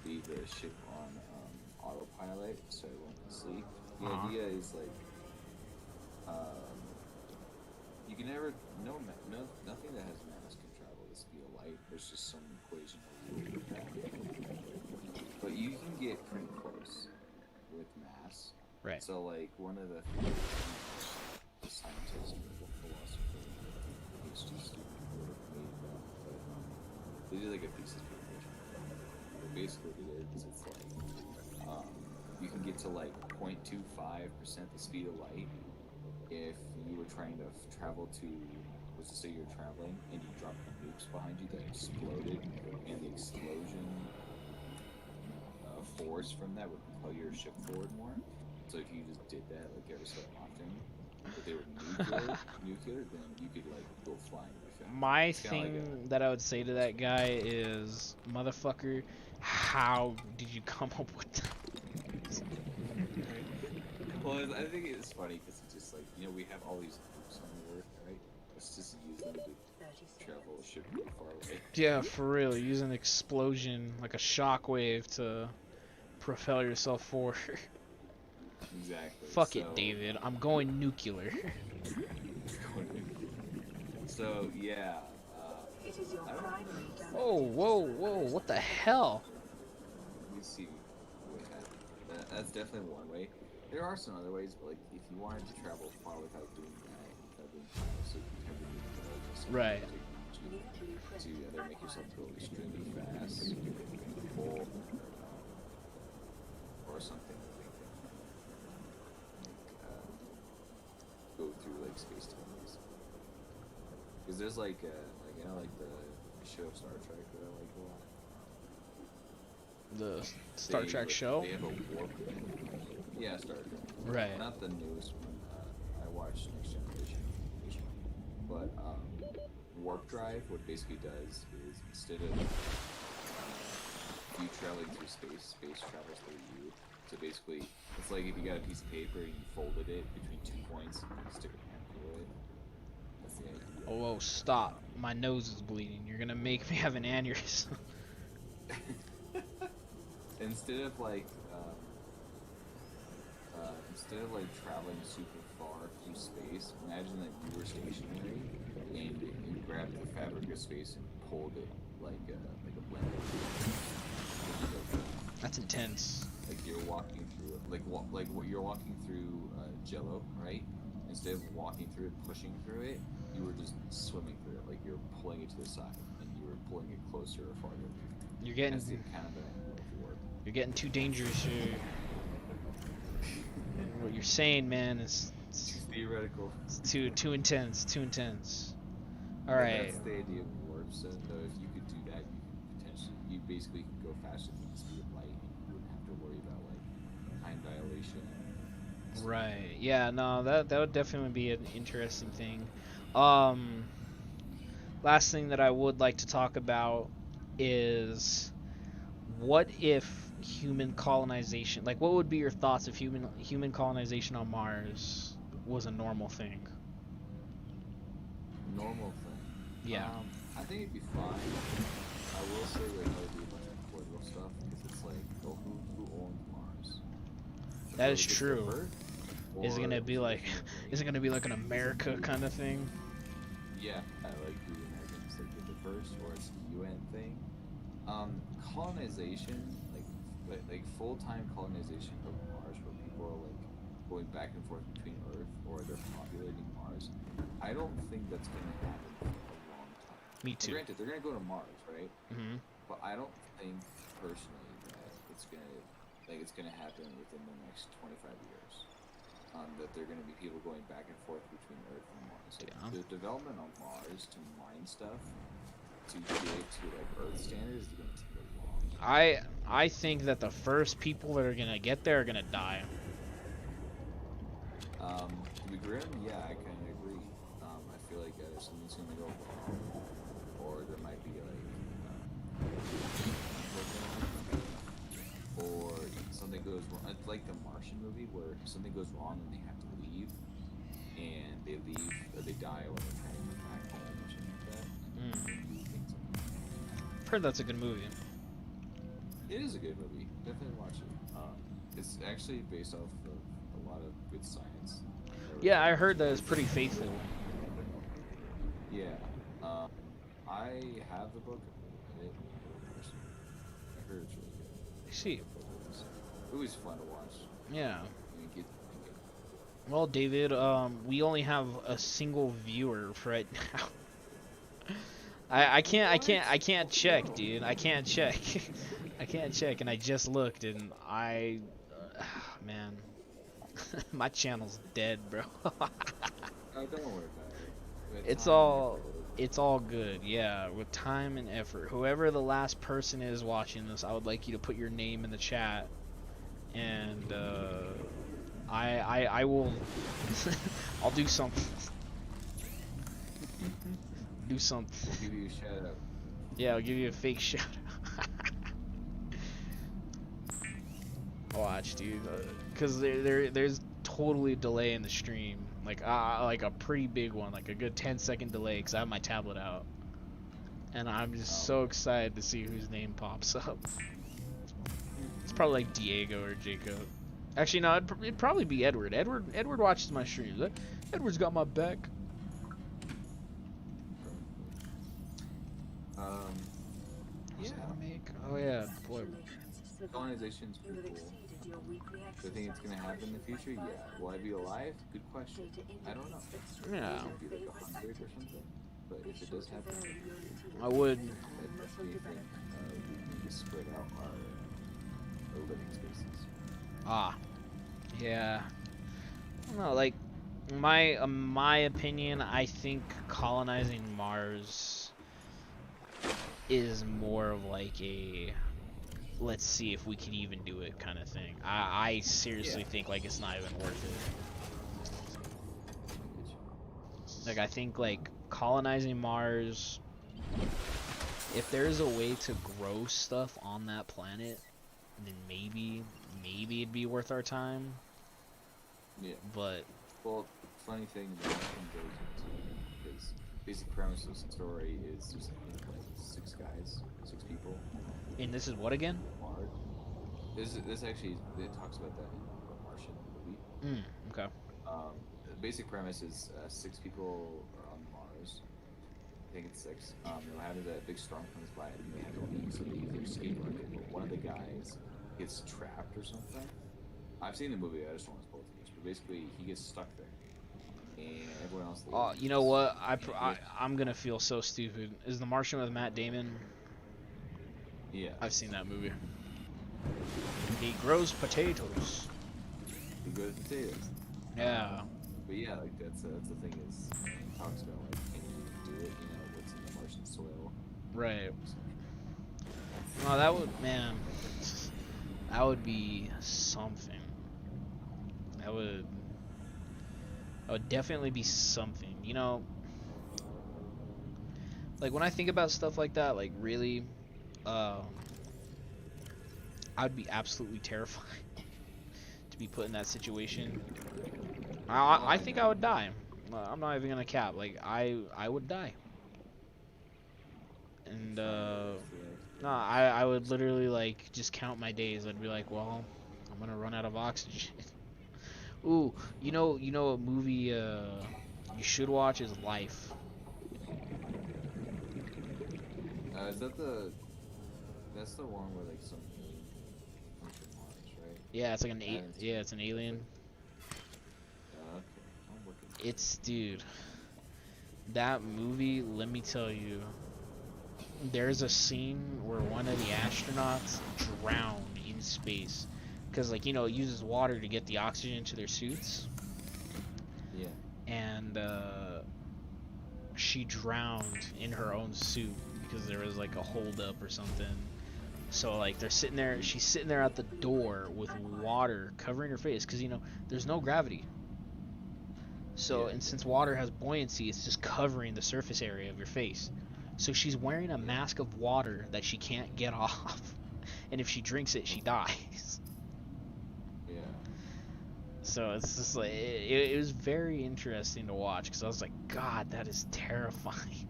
leave the ship on autopilot, so it won't sleep. The idea is like, you can never, nothing that has mass can travel the speed of light. There's just some equation with that. But you can get pretty close with mass. Right. So like one of the things the scientist or the philosopher, PhD student made it up, but they did like a thesis presentation. But basically what it is, it's like you can get to like 0.25% the speed of light if you were trying to travel to was to say you're traveling and you dropped nukes behind you that exploded, and the explosion force from that would propel your ship forward more. So if you just did that like every so often, if they were nuclear, then you could like go flying really fast. My It's kind of like thing that I would say to that guy is, motherfucker, how did you come up with that? well, I think it's funny because it's just like, you know, we have all these nukes on the Earth, right? Let's just use them to 30 travel a seconds. ship really far away. Yeah, for real. Use an explosion, like a shockwave, to propel yourself forward. Exactly. Fuck it, David. I'm going nuclear. So yeah, It is your I don't. primary Oh, whoa, whoa, what the hell? Let me see what happened. That's definitely one way. There are some other ways, but like if you wanted to travel far without doing that, without doing so you have to do Right. to either make yourself go extremely fast, or something like go through like space time. Because there's like you know, like the show Star Trek that I like a lot. The Star Trek show? They have a warp. Yeah, Star Trek. Right. Not the newest one. I watched Next Generation, but warp drive. What basically does is instead of you traveling through space travels through you. So basically, it's like if you got a piece of paper and you folded it between 2 points and you stick a pen through it. That's the idea. Oh, whoa, stop. My nose is bleeding. You're gonna make me have an aneurysm. Instead of like traveling super far through space, imagine that you were stationary and you grabbed the fabric of space and pulled it like a blender. That's intense. Like you're walking through like what you're walking through Jello, right? Instead of walking through it, pushing through it, you were just swimming through it. Like you're pulling it to the side, and you were pulling it closer or farther. You're getting That's the kind of warp. you're getting too dangerous here. What you're saying, man, is It's theoretical. it's too intense. Too intense. All But right. that's the idea of warp. So if you could do that, you could potentially, you basically could go faster than the speed of light, and you wouldn't have to worry about like time dilation. Right. Yeah. No. That would definitely be an interesting thing. Last thing that I would like to talk about is, what if human colonization, like what would be your thoughts if human colonization on Mars was a normal thing? Normal thing. Yeah. I think it'd be fine. I will say like there would be a bunch of political stuff because it's like, oh, who owns Mars? That So is just the true. Earth, Is it gonna or be like is it gonna be like an America kind of thing? Yeah, like the Americans like did it first, or it's a UN thing. Colonization, like full-time colonization of Mars, where people are like going back and forth between Earth, or they're populating Mars. I don't think that's gonna happen for a long time. Me Now, too. granted, they're gonna go to Mars, right? Hmm. But I don't think personally that it's gonna happen within the next 25 years. That there are going to be people going back and forth between Earth and Mars. Like, Yeah. the development on Mars to mine stuff to get it to like Earth standards is going to take a long time. I think that the first people that are gonna get there are gonna die. To be grim, yeah, I kind of agree. I feel like something's going to go wrong, or there might be or something goes wrong. It's like the Martian movie where something goes wrong and they have to leave, and they leave, or they die when they're trying to get back home or something like that. I've heard that's a good movie. It is a good movie. Definitely watch it. It's actually based off of a lot of good science. Yeah, I heard that it's pretty faithful. Yeah. I have the book. I heard it's really good. I see. It was fun to watch. Yeah. You get Well, David, we only have a single viewer right now. I can't check, dude. I can't check. I can't check, and I just looked, and man, my channel's dead, bro. Oh, don't worry about it. With It's time and all effort, it's all good, yeah, with time and effort. Whoever the last person is watching this, I would like you to put your name in the chat, and I will I'll do something. Do something. we'll give you a shout out. Yeah, I'll give you a fake shout out. Watch, dude, because there's totally a delay in the stream, like a pretty big one, like a good 10-second delay, because I have my tablet out, and I'm just so excited to see whose name pops up. It's probably like Diego or Jacob. Actually, no, it'd probably be Edward. Edward watches my streams. Edward's got my back. Yeah. Oh yeah, boy. Colonization's pretty cool. Do I think it's gonna happen in the future? Yeah. Will I be alive? Good question. I don't know. Yeah, Maybe like 100 or something. But if it does happen, I would. that definitely think we need to spread out our living spaces. Ah, yeah. I don't know, like my opinion, I think colonizing Mars is more of like a let's see if we can even do it kind of thing. I seriously think like it's not even worth it. Like I think like colonizing Mars, if there's a way to grow stuff on that planet, then maybe it'd be worth our time. Yeah. But Well, funny thing that often goes into is basic premise of the story is just like 6 people. and this is what again? Mars. This actually it talks about that in the Martian movie. Okay. The basic premise is 6 people are on Mars. I think it's 6. They'll have that big storm comes by and they have to leave, so they use their skateboard. But one of the guys gets trapped or something. I've seen the movie. I just don't want to spoil too much. But basically, he gets stuck there, and everyone else. You know what? I'm gonna feel so stupid. Is The Martian with Matt Damon? Yeah. I've seen that movie. He grows potatoes. He goes potatoes. Yeah. But yeah, like that's the thing is it talks about like can you do it? You know what's in the Martian soil. Right. Oh, that would, man. That would be something. That would definitely be something. You know, like when I think about stuff like that, like really, I'd be absolutely terrified to be put in that situation. I think I would die. I'm not even gonna cap. Like I would die. And no, I would literally like just count my days. I'd be like, well, I'm gonna run out of oxygen. Ooh, you know a movie you should watch is Life. Is that's the one where like some alien comes from Mars, right? Yeah, it's like it's an alien. Okay, I'm looking. It's dude, that movie. Let me tell you, there's a scene where one of the astronauts drowned in space because like it uses water to get the oxygen to their suits. Yeah. And she drowned in her own suit because there was like a holdup or something. So like she's sitting there at the door with water covering her face because there's no gravity. So and since water has buoyancy, it's just covering the surface area of your face. So she's wearing a mask of water that she can't get off, and if she drinks it, she dies. Yeah. So it's just like it was very interesting to watch because I was like, God, that is terrifying.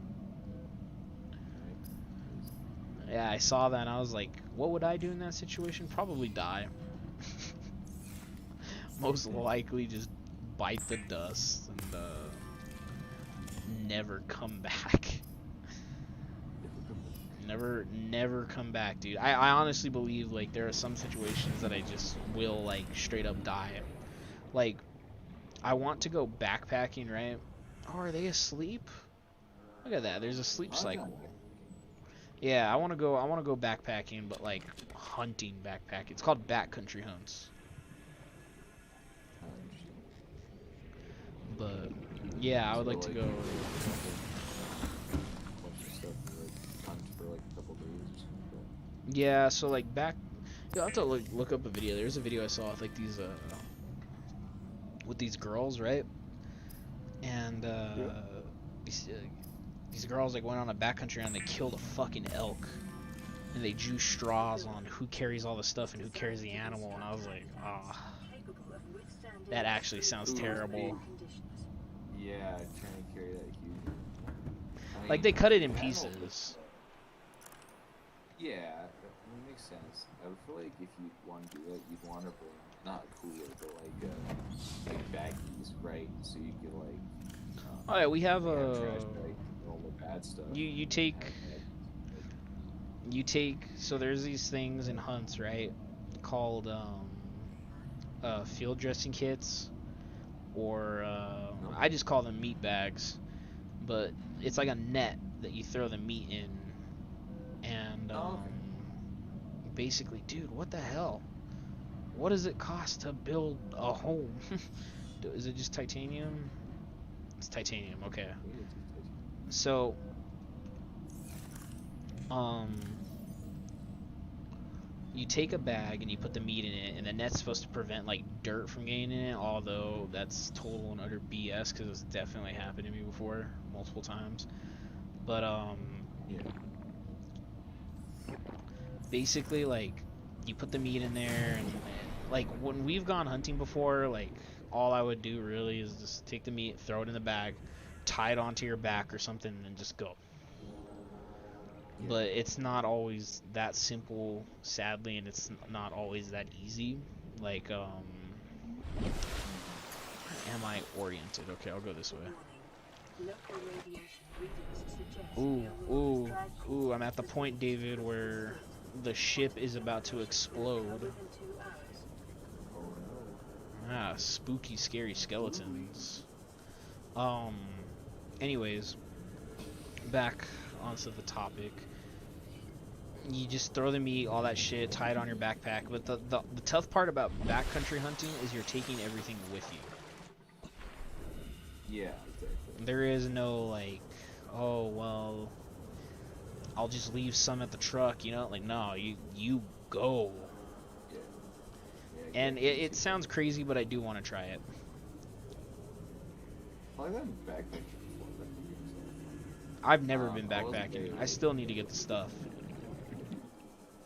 Yeah, I saw that and I was like, what would I do in that situation? Probably die. Most likely just bite the dust and never come back. Never come back, dude. I honestly believe like there are some situations that I just will like straight up die. Like I want to go backpacking, right? Oh, are they asleep? Look at that. There's a sleep cycle. Yeah, I want to go backpacking, but like hunting backpacking. It's called backcountry hunts. But Yeah, I would to like to like go. a bunch of stuff and like hunt for like a couple days or something. Yeah, so like back, you'll have to look up a video. There's a video I saw with these girls, right? And Yeah. these, uh, these girls like went on a backcountry run and they killed a fucking elk. And they drew straws on who carries all the stuff and who carries the animal. And I was like, ah, that actually sounds terrible. Yeah, trying to carry that huge. I Like mean, they cut it in the animal looks. pieces. Yeah, it makes sense. I would feel like if you want to do it, you'd want to bring not a cooler, but like baggies, right? So you could Oh yeah, we have like have a. trash bags and all the bad stuff, You and then take have baggies. so there's these things in hunts, right? Called field dressing kits, or No. I just call them meat bags, but it's like a net that you throw the meat in, and Oh, okay. basically, dude, what the hell? What does it cost to build a home? Is it just titanium? It's titanium, okay. So, um, you take a bag and you put the meat in it, and the net's supposed to prevent like dirt from getting in it. Although that's total and utter BS because it's definitely happened to me before, multiple times. But Yeah. basically, like you put the meat in there, and like when we've gone hunting before, like all I would do really is just take the meat, throw it in the bag, tie it onto your back or something, and just go. Yeah. But it's not always that simple, sadly, and it's not always that easy. Like, am I oriented? Okay, I'll go this way. Ooh, I'm at the point, David, where the ship is about to explode. Ah, spooky, scary skeletons. Anyways, back onto the topic. You just throw the meat, all that shit, tie it on your backpack. But the tough part about backcountry hunting is you're taking everything with you. Yeah, exactly. There is no like, oh well, I'll just leave some at the truck, you know? Like no, you go. Yeah. Yeah, And exactly. it sounds crazy, but I do want to try it. I like that backpacking before, but I've never been I wasn't backpacking. very I still need to get the stuff.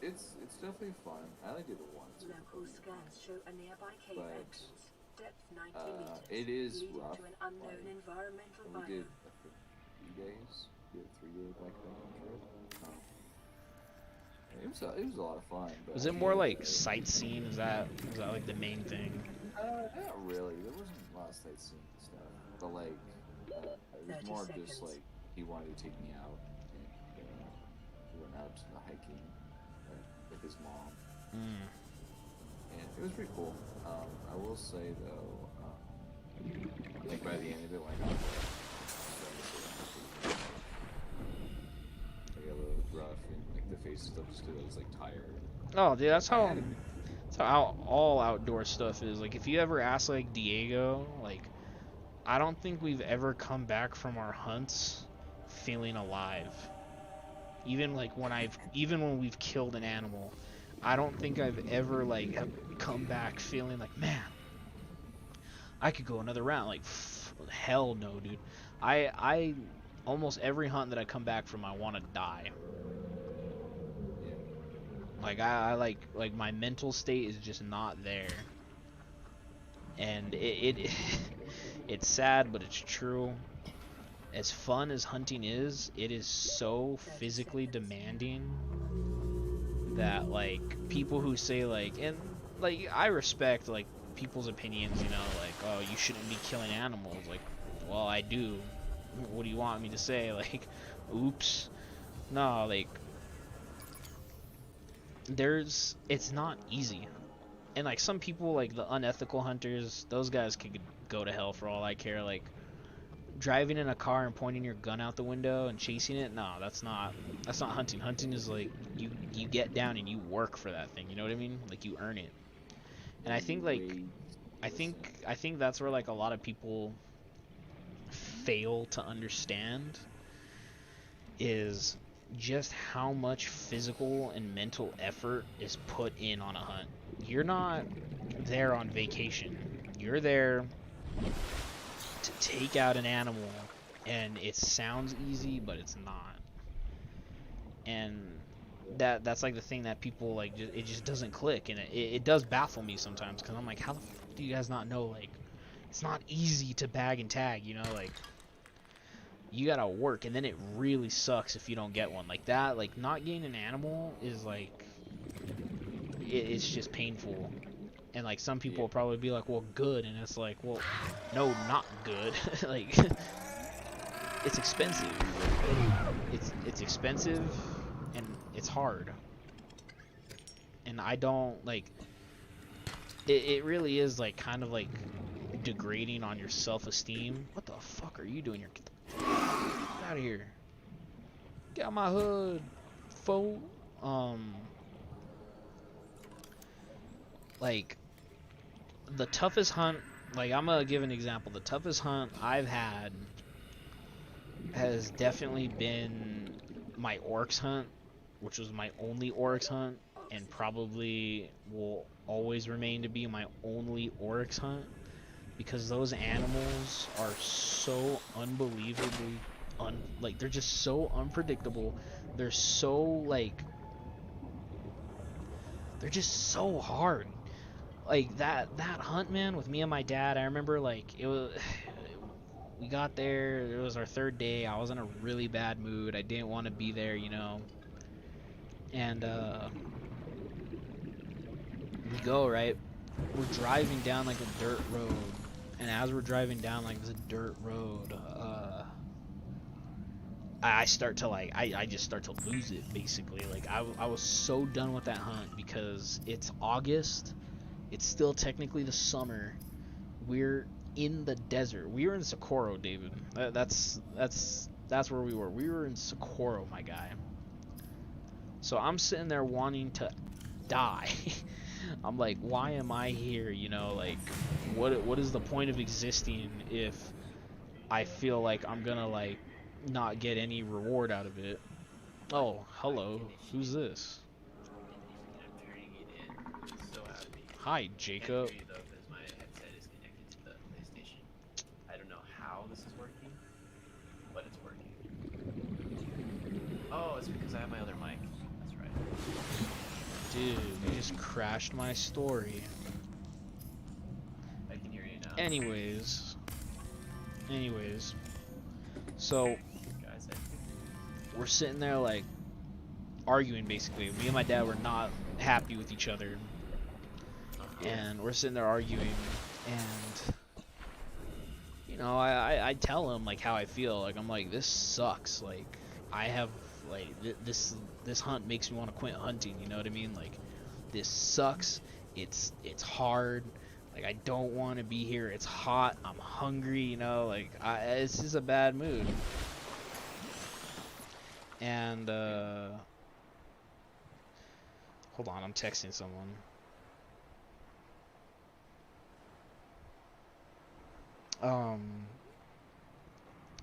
It's definitely fun. I only did it once, Local scans show a nearby cave but entrance, depth 90 meters, it is leading rough. to an unknown Like, environmental when we did biome. I think 3 days, we did a 3-day backpacking trip. It was a lot of fun. But Was at it the more end of like the day, sightseeing? Is that like the main thing? not really. There wasn't a lot of sightseeing stuff, but like it was 30 more seconds. just like he wanted to take me out, and we went out to the hiking with his mom, Mm. and it was pretty cool. I will say though, like by the end of it, when I got there, I got a little rough, and like the face and stuff just because I was like tired. Oh, dude, I had a that's how all outdoor stuff is. Like, if you ever ask like Diego, like, I don't think we've ever come back from our hunts feeling alive. Even when we've killed an animal, I don't think I've ever like have come back feeling like, man, I could go another round. Like, hell no, dude. I almost every hunt that I come back from, I want to die. yeah. Like I like my mental state is just not there, and it it's sad, but it's true. As fun as hunting is, it is so physically demanding that like people who say like, and like I respect like people's opinions, you know, like, oh, you shouldn't be killing animals. Like, well, I do. What do you want me to say? Like, oops. No, like it's not easy. And like some people, like the unethical hunters, those guys could go to hell for all I care. Like driving in a car and pointing your gun out the window and chasing it, no, that's not hunting. Hunting is like you get down and you work for that thing, you know what I mean? Like you earn it. And Yeah, I you think like wade to I the think center. I think that's where like a lot of people fail to understand is just how much physical and mental effort is put in on a hunt. You're not there on vacation. You're there to take out an animal, and it sounds easy, but it's not. And that's like the thing that people like, it just doesn't click, and it does baffle me sometimes, because I'm like, how the fuck do you guys not know, like, it's not easy to bag and tag, you know, like, you gotta work, and then it really sucks if you don't get one. Like that, like not getting an animal is like, it's just painful. And like some people will probably be like, well, good, and it's like, well, no, not good. Like, it's expensive. It's expensive, and it's hard. And I don't like. It really is like kind of like degrading on your self-esteem. What the fuck are you doing here? Get out of here. Get out my hood, fool. Like, the toughest hunt, like, I'm gonna give an example. The toughest hunt I've had has definitely been my oryx hunt, which was my only oryx hunt, and probably will always remain to be my only oryx hunt, because those animals are so unbelievably like, they're just so unpredictable. They're so like, they're just so hard. Like that hunt, man, with me and my dad, I remember, like, it was, we got there, it was our third day. I was in a really bad mood. I didn't want to be there, you know. And we go, right? We're driving down like a dirt road, and as we're driving down like this dirt road, I start to like, I just start to lose it, basically. Like, I was so done with that hunt, because it's August. It's still technically the summer. We're in the desert. We were in Socorro, David. That's where we were. We were in Socorro, my guy. So I'm sitting there wanting to die. I'm like, why am I here? You know, like, what is the point of existing if I feel like I'm gonna like not get any reward out of it? Oh, hello. Who's this? Hi, Jacob. Oh, it's because I have my other mic. That's right. Dude, you just crashed my story. I can hear you now. Anyways. So, Guys, we're sitting there like arguing, basically. Me and my dad were not happy with each other. And we're sitting there arguing, and you know, I tell him like how I feel. Like, I'm like, this sucks. Like, I have like this hunt makes me want to quit hunting, you know what I mean? Like, this sucks. It's hard. Like, I don't want to be here. It's hot. I'm hungry, you know, like, it's just a bad mood. And hold on, I'm texting someone.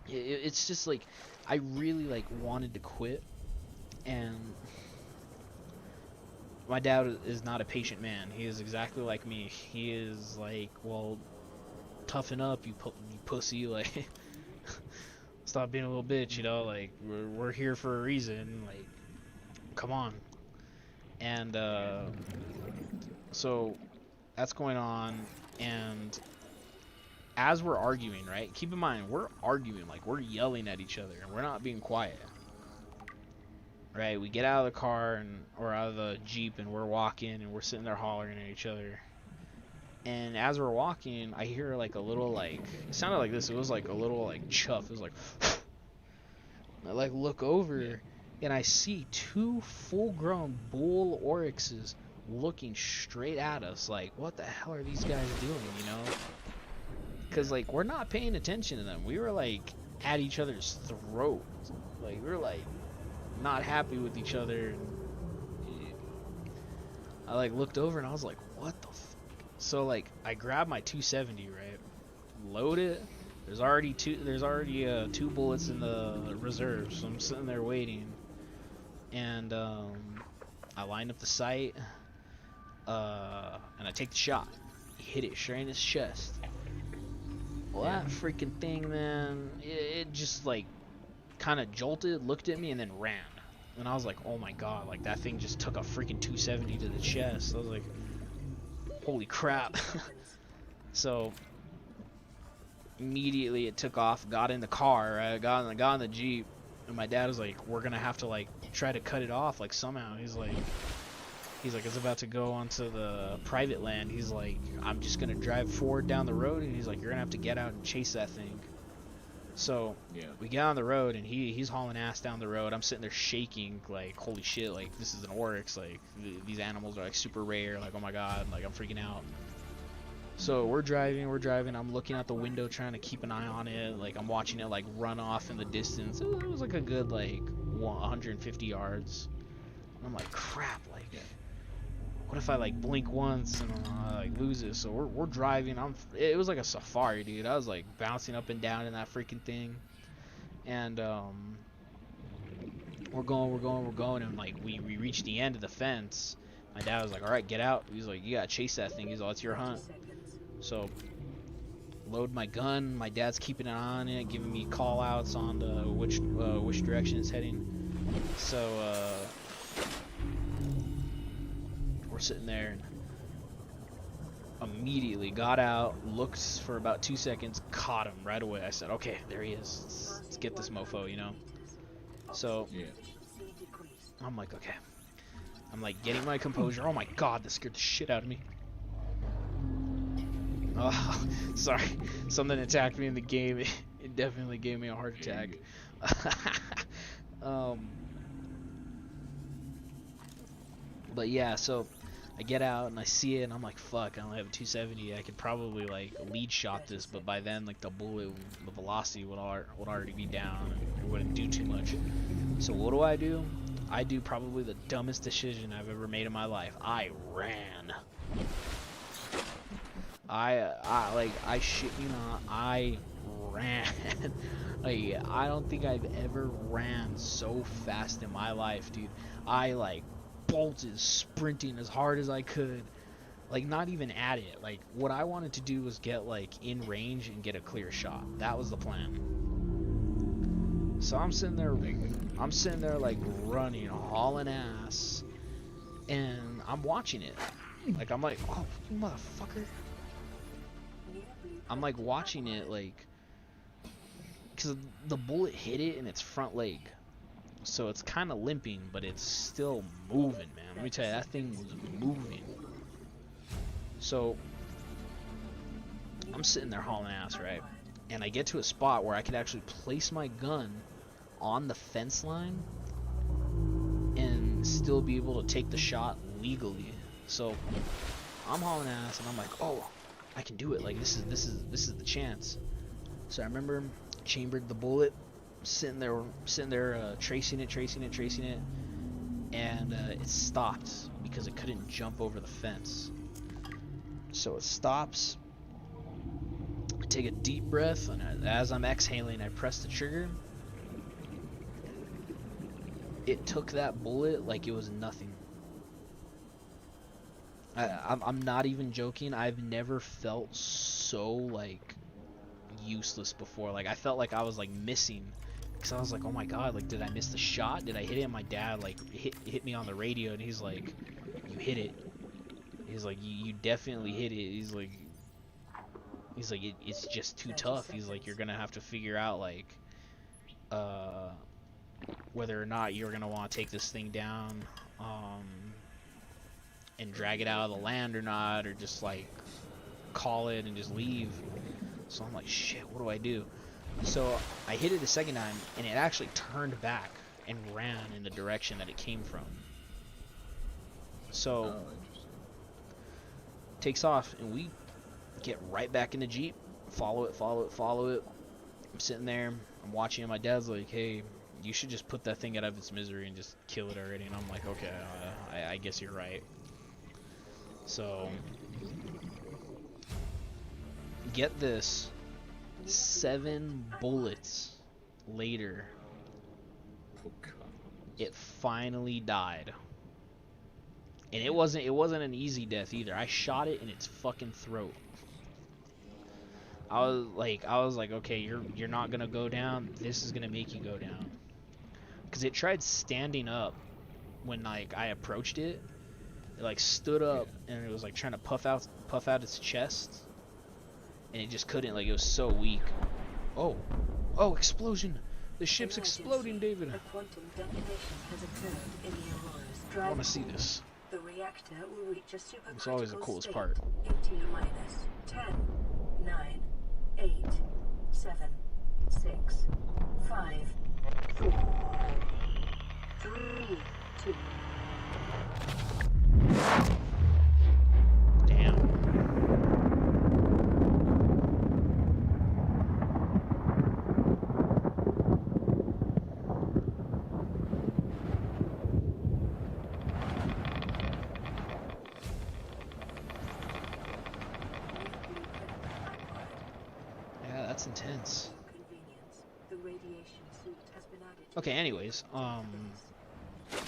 It's just like, I really like wanted to quit, and my dad is not a patient man. He is exactly like me. He is like, well, toughen up, you pussy, like, stop being a little bitch, you know, like, we're here for a reason, like, come on. And so that's going on, and as we're arguing, right? Keep in mind, we're arguing, like, we're yelling at each other, and we're not being quiet. Right? We get out of the car, or out of the Jeep, and we're walking, and we're sitting there hollering at each other. And as we're walking, I hear, like, a little, like, it sounded like this. It was, like, a little, like, chuff. It was, like, I, like, look over, and I see two full-grown bull oryxes looking straight at us. Like, what the hell are these guys doing, you know? Because, like, we're not paying attention to them. We were, like, at each other's throats. Like, we were, like, not happy with each other. I, like, looked over, and I was like, what the fuck? So, like, I grabbed my 270, right? Load it, There's already two bullets in the reserve, so I'm sitting there waiting, and I line up the sight, and I take the shot. Hit it straight in his chest. Well, that freaking thing, man, it just like kind of jolted, looked at me, and then ran. And I was like, oh my god, like that thing just took a freaking 270 to the chest. I was like, holy crap. So immediately it took off, got in the car, got in the Jeep, and my dad was like, we're gonna have to like try to cut it off like somehow. He's like it's about to go onto the private land. He's like, I'm just gonna drive forward down the road, and he's like, you're gonna have to get out and chase that thing. So we get on the road, and he's hauling ass down the road. I'm sitting there shaking, like, holy shit, like this is an oryx, like these animals are like super rare, like oh my god, like I'm freaking out. So we're driving, I'm looking out the window trying to keep an eye on it, like I'm watching it like run off in the distance. It was like a good like 150 yards. And I'm like, crap, like what if I like blink once and I like lose it? So we're driving. It was like a safari, dude. I was like bouncing up and down in that freaking thing, and we're going, and like we reached the end of the fence. My dad was like, all right, get out. He's like, you gotta chase that thing. He's like, it's your hunt. So load my gun. My dad's keeping an eye on it, giving me call outs on the which direction it's heading. So we're sitting there, and immediately got out, looked for about 2 seconds, caught him right away. I said, okay, there he is. Let's get this mofo, you know? So I'm like, okay. I'm like getting my composure. Oh my god, that scared the shit out of me. Oh, sorry. Something attacked me in the game. It definitely gave me a heart attack. But yeah, so I get out and I see it, and I'm like, fuck, I only have a 270. I could probably like lead shot this, but by then like the velocity would already be down, and it wouldn't do too much. So what do? I do probably the dumbest decision I've ever made in my life. I ran. I shit you not, I ran. Like, I don't think I've ever ran so fast in my life, dude. I like bolted, sprinting as hard as I could, like not even at it. Like what I wanted to do was get like in range and get a clear shot. That was the plan. So I'm sitting there like running, hauling ass, and I'm watching it. Like I'm like, oh, you motherfucker. I'm like watching it, like, because the bullet hit it in its front leg. So it's kind of limping, but it's still moving, man. Let me tell you, that thing was moving. So I'm sitting there hauling ass, right? And I get to a spot where I could actually place my gun on the fence line and still be able to take the shot legally. So I'm hauling ass, and I'm like, oh, I can do it. Like this is the chance. So I remember chambered the bullet, sitting there tracing it, and it stopped because it couldn't jump over the fence. So it stops. I take a deep breath, and as I'm exhaling, I press the trigger. It took that bullet like it was nothing. I'm not even joking. I've never felt so like useless before. Like I felt like I was like missing, because I was like, oh my god, like did I miss the shot? Did I hit it? And my dad like hit me on the radio, and he's like, you hit it. He's like, you definitely hit it. He's like it's just too tough. He's like, you're gonna have to figure out like whether or not you're gonna want to take this thing down and drag it out of the land or not, or just like call it and just leave. So I'm like, shit, what do I do? So I hit it a second time, and it actually turned back and ran in the direction that it came from. So takes off, and we get right back in the Jeep, follow it. I'm sitting there, I'm watching it. My dad's like, hey, you should just put that thing out of its misery and just kill it already. And I'm like, okay, I guess you're right. So get this, 7 bullets later, Oh god. it finally died. And it wasn't an easy death either. I shot it in its fucking throat. I was like, okay, you're not gonna go down. This is gonna make you go down. Cause it tried standing up when like I approached it. It like stood up and it was like trying to puff out its chest, and it just couldn't. Like it was so weak. Oh, explosion! The ship's exploding, David. A quantum detonation has occurred in the Aurora's I drive want to see core. this. The reactor will reach a supercritical It's always the coolest state part. in T-minus 10, 9, 8, 7, 6, 5, 4, 3, 2. Damn. Yeah, that's intense. Inconvenience. The radiation suit has been added to Okay, the anyways, base.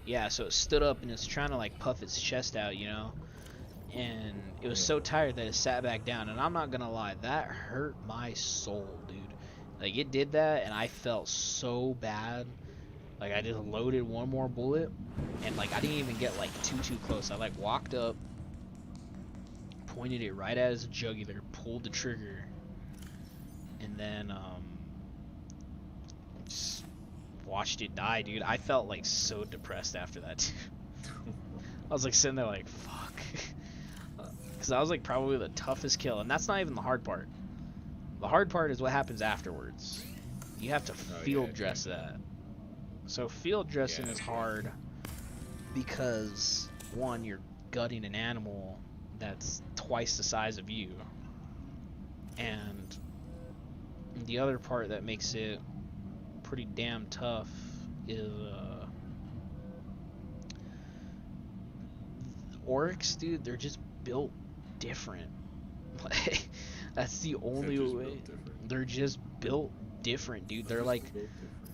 yeah, so it stood up and it's trying to like puff its chest out, you know, and it was so tired that it sat back down. And I'm not gonna lie, that hurt my soul, dude. Like it did that, and I felt so bad. Like I just loaded one more bullet, and like I didn't even get like too close. I like walked up, pointed it right at his jugular, pulled the trigger, and then just watched it die, dude. I felt like so depressed after that, too. I was like sitting there like, fuck. Because that was like probably the toughest kill, and that's not even the hard part. The hard part is what happens afterwards. You have to field dress that. So field dressing is hard because, one, you're gutting an animal that's twice the size of you. And the other part that makes it pretty damn tough is Oryx, dude, they're just built different. Like that's the only way. They're just built different, dude. They're like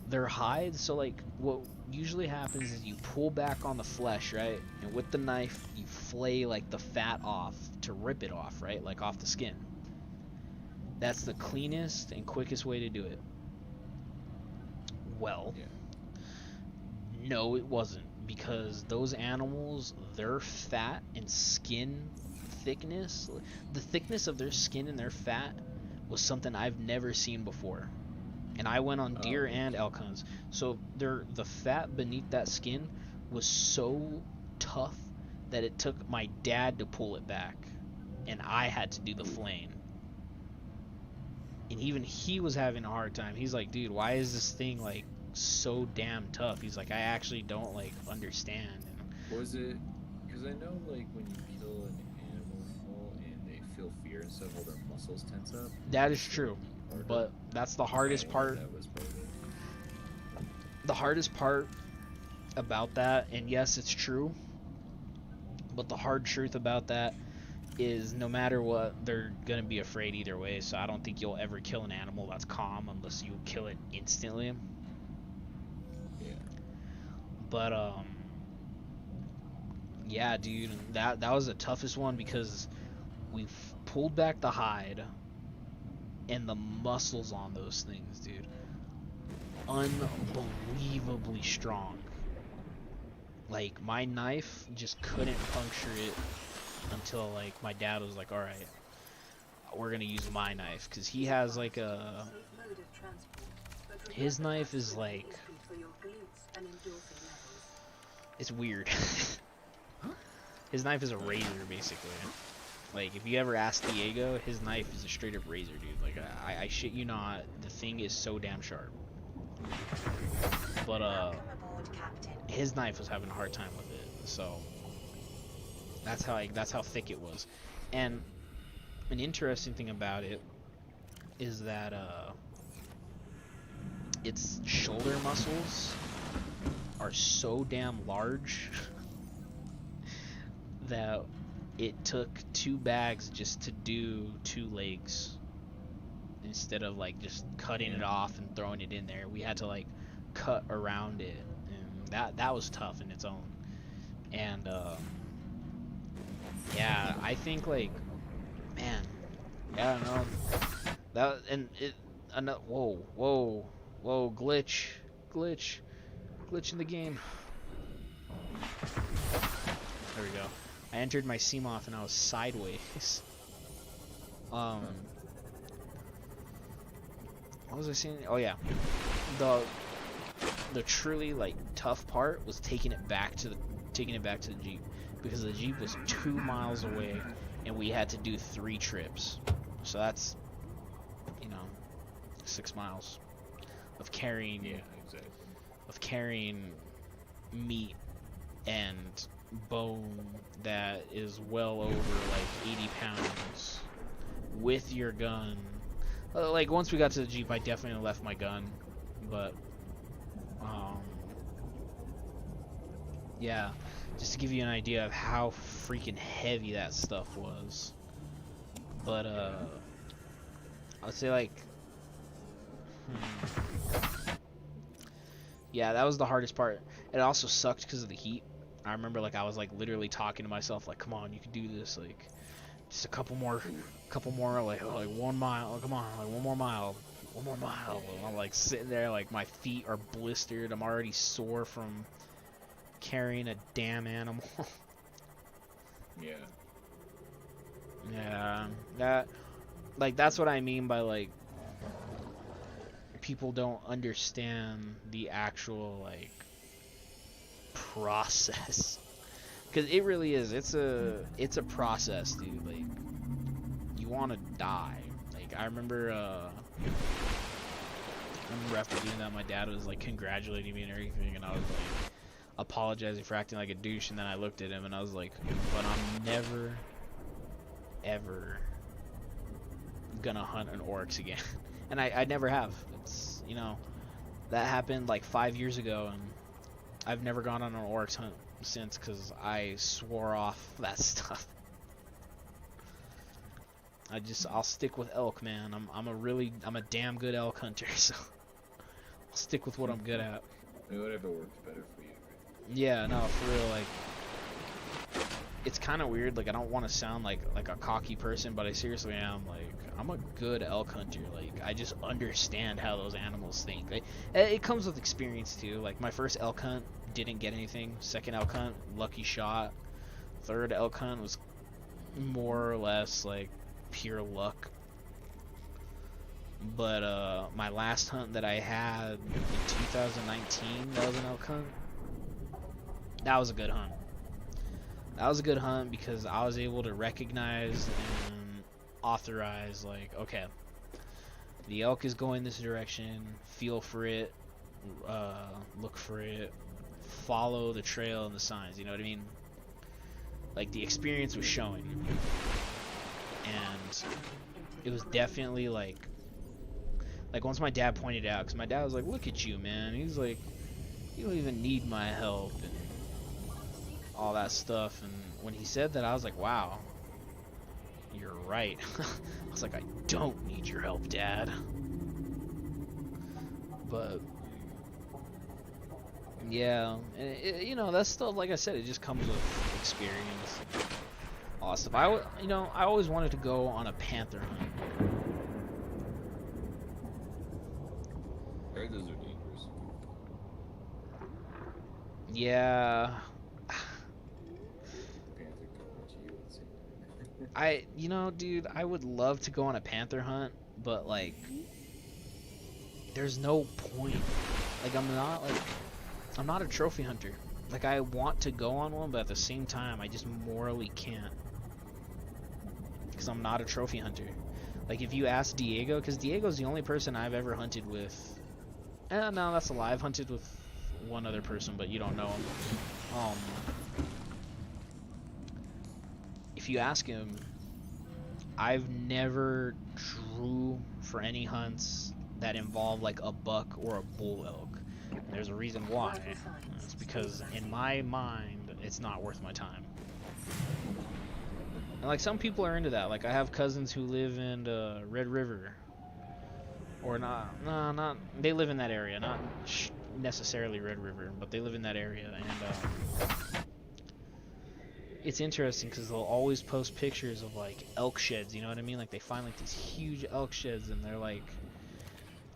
their hides, so like what usually happens is you pull back on the flesh, right? And with the knife you flay like the fat off to rip it off, right? Like off the skin. That's the cleanest and quickest way to do it. Well, no, it wasn't, because those animals, their fat and skin thickness, the thickness of their skin and their fat was something I've never seen before. And I went on deer and elk hunts, so the fat beneath that skin was so tough that it took my dad to pull it back, and I had to do the flaying. And even he was having a hard time. He's like, dude, why is this thing like so damn tough? He's like, I actually don't like understand. And was it because I know like when you kill an animal and they feel fear and stuff, all their muscles tense up? That is true, but that's the hardest part. That was part of it. The hardest part about that, and yes, it's true, but the hard truth about that is no matter what, they're gonna be afraid either way. So I don't think you'll ever kill an animal that's calm unless you kill it instantly. Yeah. But yeah, dude, that was the toughest one because we pulled back the hide, and the muscles on those things, dude, unbelievably strong. Like my knife just couldn't puncture it until like my dad was like, all right, we're gonna use my knife, because he has like his knife is like, it's weird. His knife is a razor basically. Like if you ever ask Diego, his knife is a straight up razor, dude. Like I shit you not, the thing is so damn sharp. But his knife was having a hard time with it, so that's how thick it was. And an interesting thing about it is that its shoulder muscles are so damn large that it took 2 bags just to do 2 legs. instead of like just cutting it off and throwing it in there. We had to like cut around it, and that was tough in its own. And yeah, I think like, man, yeah, I don't know that and it. Whoa, glitch in the game. There we go. I entered my Seamoth and I was sideways. What was I saying? Oh yeah, the truly like tough part was taking it back to the Jeep, because the Jeep was 2 miles away and we had to do 3 trips. So that's, 6 miles of carrying meat and bone that is well over like 80 pounds with your gun. Like once we got to the Jeep, I definitely left my gun, but yeah, just to give you an idea of how freaking heavy that stuff was. But I'd say like yeah, that was the hardest part. It also sucked because of the heat. I remember like I was like literally talking to myself like, come on, you can do this, like just a couple more like 1 mile, come on, like one more mile. And I'm like sitting there like my feet are blistered. I'm already sore from carrying a damn animal. Yeah, that's what I mean by like people don't understand the actual like process, because it really is. It's a process, dude. Like you want to die. Like I remember after doing that, my dad was like congratulating me and everything, and I was like apologizing for acting like a douche, and then I looked at him and I was like, but I'm never ever gonna hunt an oryx again. And I never have. It's, that happened like 5 years ago, and I've never gone on an oryx hunt since because I swore off that stuff. I'll stick with elk, man. I'm a damn good elk hunter, so I'll stick with what I'm good at. Whatever works better for you. Yeah, no, for real, like it's kind of weird. Like I don't want to sound like a cocky person, but I seriously am. Like I'm a good elk hunter. Like I just understand how those animals think. It comes with experience too. Like my first elk hunt didn't get anything. Second elk hunt, lucky shot. Third elk hunt was more or less like pure luck. But my last hunt that I had in 2019, that was an elk hunt. That was a good hunt. That was a good hunt because I was able to recognize and authorize, like, okay, the elk is going this direction, feel for it, look for it, follow the trail and the signs, you know what I mean? Like, the experience was showing. And it was definitely, like once my dad pointed out, because my dad was like, look at you, man. He's like, you don't even need my help, and all that stuff. And when he said that, I was like, wow, you're right. I was like, I don't need your help, Dad. But yeah, and that stuff, like I said, it just comes with experience and all that stuff. I always wanted to go on a panther hunt. I heard those are dangerous. Yeah. Dude, I would love to go on a panther hunt, but like there's no point. Like I'm not a trophy hunter. Like I want to go on one, but at the same time I just morally can't, because I'm not a trophy hunter. Like if you ask Diego, because Diego's the only person I've ever hunted with. No, that's a lie. I've hunted with one other person, but you don't know him. If you ask him, I've never drew for any hunts that involve like a buck or a bull elk. And there's a reason why. It's because in my mind, it's not worth my time. And like some people are into that. Like I have cousins who live in Red River, or not. No, not. They live in that area, not necessarily Red River, but they live in that area, and it's interesting because they'll always post pictures of like elk sheds. You know what I mean? Like they find like these huge elk sheds, and they're like,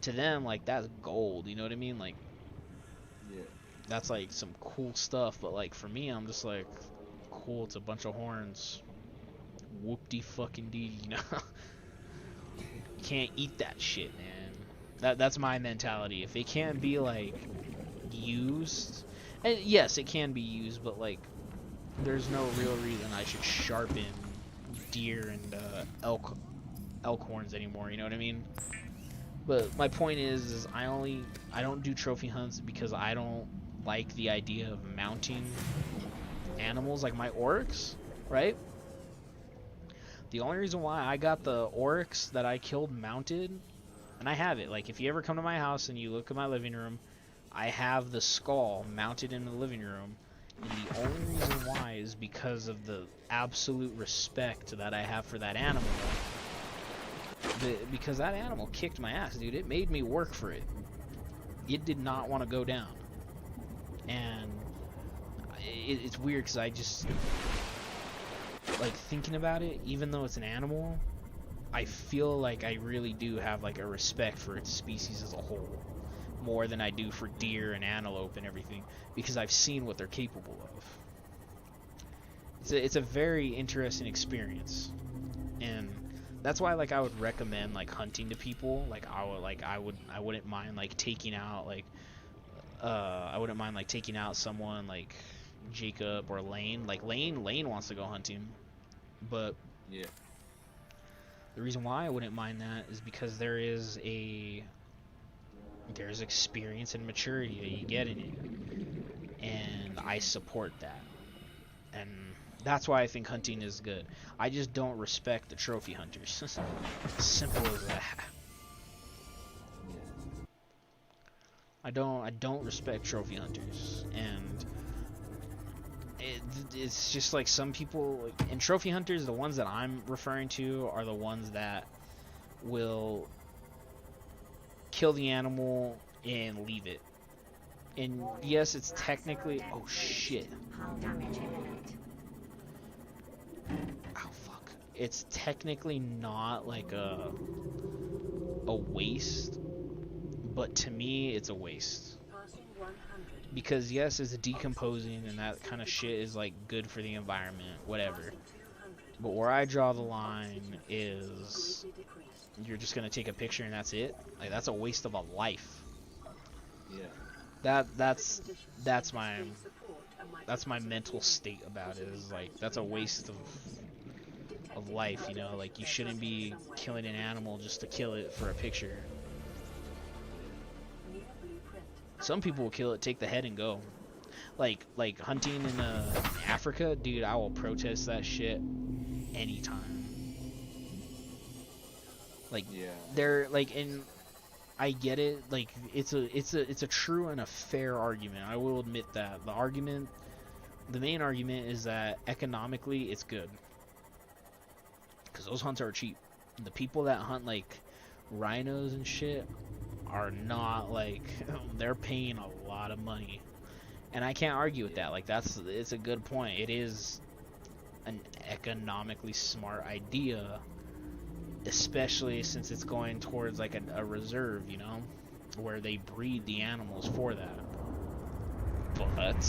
to them, like that's gold. You know what I mean? Like Yeah. that's like some cool stuff. But like for me, I'm just like, cool. It's a bunch of horns. Whoop-de fucking dee. You know? Can't eat that shit, man. That's my mentality. If it can't be like used, and yes, it can be used, but like there's no real reason I should sharpen deer and elk horns anymore. You know what I mean? But my point is I don't do trophy hunts because I don't like the idea of mounting animals like my oryx, right? The only reason why I got the oryx that I killed mounted, and I have it, like if you ever come to my house and you look at my living room, I have the skull mounted in the living room, and the only reason why is because of the absolute respect that I have for that animal. Because that animal kicked my ass, dude. It made me work for it. It did not want to go down. And it's weird because I just, like, thinking about it, even though it's an animal, I feel like I really do have like a respect for its species as a whole, more than I do for deer and antelope and everything, because I've seen what they're capable of. It's a very interesting experience, and that's why like I would recommend like hunting to people. Like I wouldn't mind like taking out like I wouldn't mind like taking out someone like Jacob or Lane. Like Lane wants to go hunting, but Yeah. the reason why I wouldn't mind that is because there's experience and maturity that you get in it, and I support that, and that's why I think hunting is good. I just don't respect the trophy hunters. Simple as that. I don't respect trophy hunters, and it's just like some people, and trophy hunters, the ones that I'm referring to are the ones that will kill the animal and leave it. And yes, it's technically, oh shit. Oh fuck. It's technically not like a waste, but to me it's a waste. Because yes, it's decomposing and that kind of shit is like good for the environment, whatever. But where I draw the line is you're just gonna take a picture and that's it. Like that's a waste of a life. Yeah. That's my mental state about it. Is like that's a waste of life, you know. Like you shouldn't be killing an animal just to kill it for a picture. Some people will kill it, take the head and go. Like hunting in Africa, dude. I will protest that shit anytime. Like Yeah. they're like, and I get it. Like it's a true and a fair argument. I will admit that the main argument is that economically it's good because those hunts are cheap. The people that hunt like rhinos and shit are not like they're paying a lot of money, and I can't argue with that. Like it's a good point. It is an economically smart idea, especially since it's going towards like a reserve, you know, where they breed the animals for that. But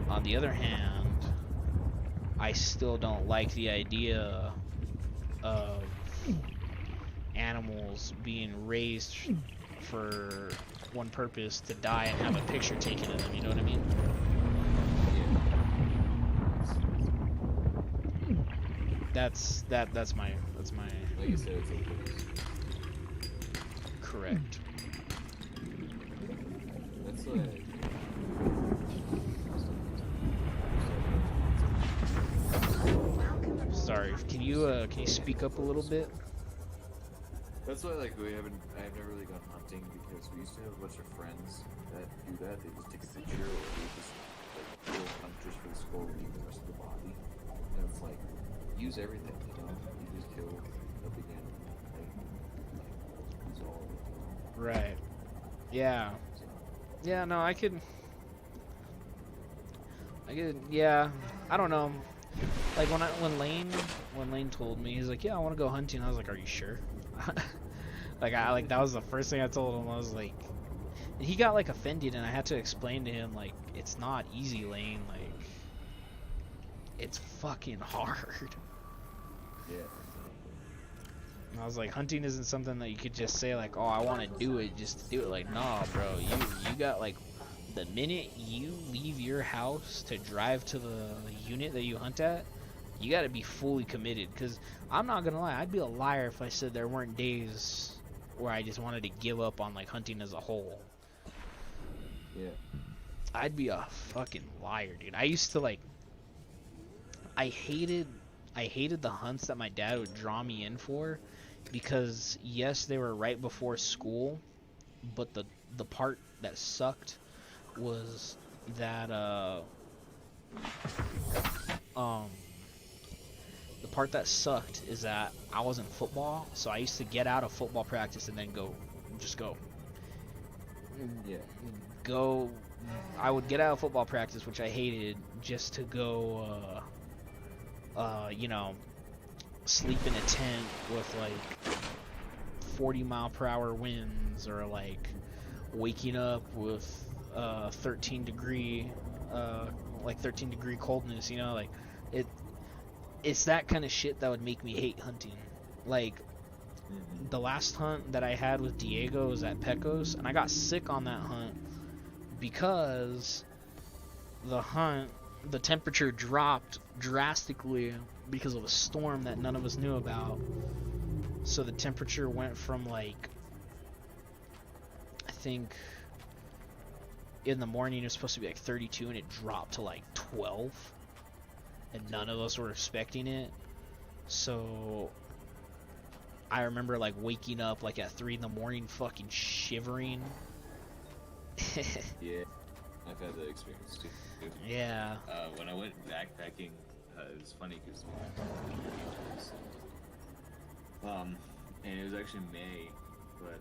on the other hand, I still don't like the idea of animals being raised for one purpose, to die and have a picture taken of them, you know what I mean? That's my Like you said, it's a waste. correct. That's like. Sorry, can you speak up a little bit? That's why, like, I've never really gone hunting because we used to have a bunch of friends that do that. They just take a picture or they just, like, kill hunt just for the skull and leave the rest of the body. And it's like, use everything, you know? You just kill a big animal, like use all of it. Right. Yeah. Yeah. No, I could. Yeah. I don't know. Like when Lane told me, he's like, yeah, I want to go hunting. I was like, are you sure? Like that was the first thing I told him. I was like, and he got like offended, and I had to explain to him like it's not easy, Lane. Like it's fucking hard. Yeah. And I was like, hunting isn't something that you could just say like, oh, I want to do it just to do it. Like, nah, bro, you got like the minute you leave your house to drive to the unit that you hunt at, you got to be fully committed. Because I'm not gonna lie, I'd be a liar if I said there weren't days where I just wanted to give up on like hunting as a whole. Yeah. I'd be a fucking liar, dude. I used to like, I hated the hunts that my dad would draw me in for, because yes, they were right before school, but the part that sucked was that the part that sucked is that I was in football, so I used to get out of football practice and then just go. Yeah. Go. I would get out of football practice, which I hated, just to go, you know, sleep in a tent with like 40-mile-per-hour winds, or like waking up with 13 degree coldness. You know, like it's that kind of shit that would make me hate hunting. Like the last hunt that I had with Diego was at Pecos, and I got sick on that hunt because the temperature dropped drastically because of a storm that none of us knew about. So the temperature went from like, I think in the morning it was supposed to be like 32, and it dropped to like 12, and none of us were expecting it. So I remember like waking up like at 3 in the morning fucking shivering. Yeah. I've had that experience too. Yeah. When I went backpacking, it was funny because and it was actually May, but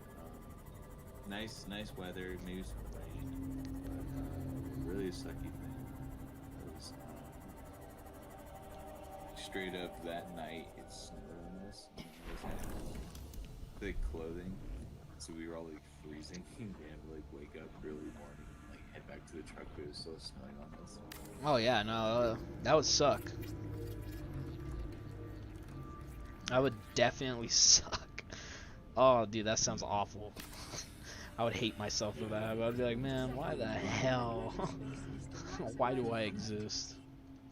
nice weather, maybe some rain, but really a sucky thing was straight up that night it snowed on us, and we always had thick clothing, so we were all like freezing. We had to like wake up early morning, like head back to the truck, but it was still snowing on us. Oh yeah, no, that would suck. That would definitely suck. Oh, dude, that sounds awful. I would hate myself for that. I'd be like, man, why the hell? Why do I exist?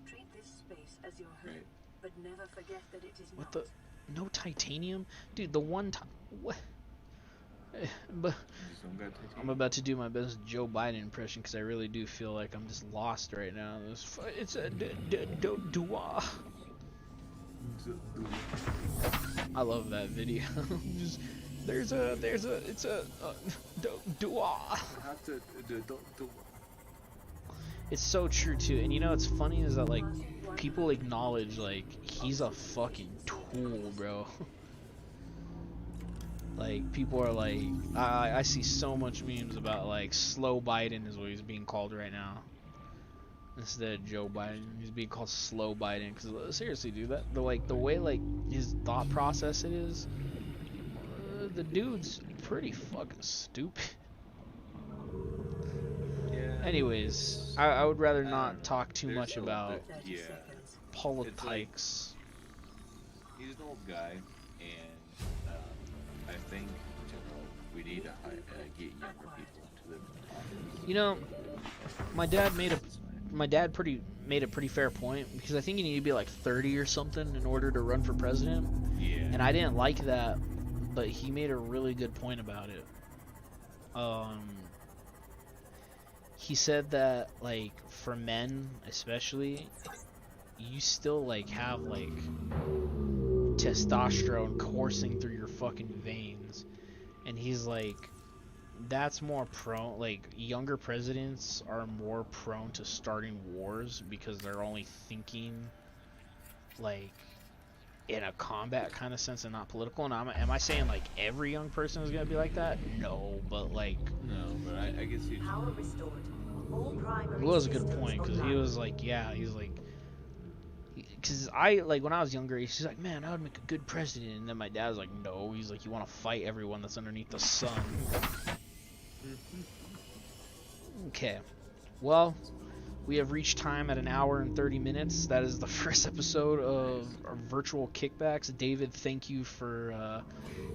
Treat this space as your home, Right. but never forget that it is What not. the? No titanium? Dude, the one time... What? But Just don't got titanium. I'm about to do my best Joe Biden impression, because I really do feel like I'm just lost right now. It's a dua. I love that video. Just it's a dua. Have to do. It's so true too. And you know what's funny is that like people acknowledge like he's a fucking tool, bro. Like people are like, I see so much memes about like slow Biden is what he's being called right now. Instead of Joe Biden, he's being called slow Biden. Because seriously, dude, the way like his thought process it is, the dude's pretty fucking stupid. Yeah. Anyways, I would rather I not don't know. talk too There's much a about 30 Yeah. seconds. politics. He's an old guy, and I think in general we need to get younger people into the. You know, my dad made a pretty fair point, because I think you need to be like 30 or something in order to run for president. Yeah. And I didn't like that, but he made a really good point about it. He said that like for men especially, you still like have like testosterone coursing through your fucking veins, and he's like, that's more prone, like younger presidents are more prone to starting wars because they're only thinking like in a combat kind of sense and not political. And am I saying like every young person is gonna be like that? No, but like No, but I guess you. Power restored. All primary it was a good systems point because he online. was like, yeah, he's like, because I like when I was younger, he's like, man, I would make a good president, and then my dad was like, no, he's like, you want to fight everyone that's underneath the sun. Okay, well, we have reached time at 1 hour and 30 minutes. That is the first episode of our virtual kickbacks. David, thank you for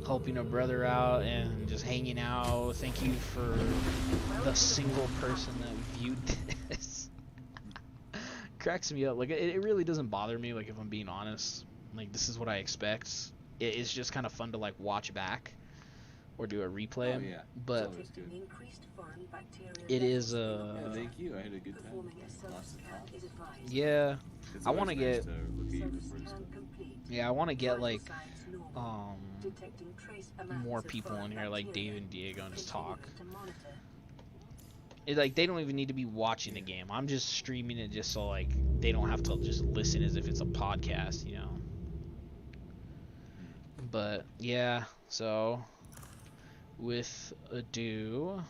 helping a brother out and just hanging out. Thank you for the single person that viewed this. Cracks me up. Like it really doesn't bother me. Like if I'm being honest, like this is what I expect. It's just kind of fun to like watch back or do a replay. Oh, yeah. But It's always good. it is Yeah, thank you. I had a good time. Lots of fun. yeah. It's I want to always nice get to repeat the first one. yeah, I want to get like more people in here like Dave and Diego and just talk. Like they don't even need to be watching the game. I'm just streaming it just so like they don't have to just listen as if it's a podcast, you know. But yeah, so with ado,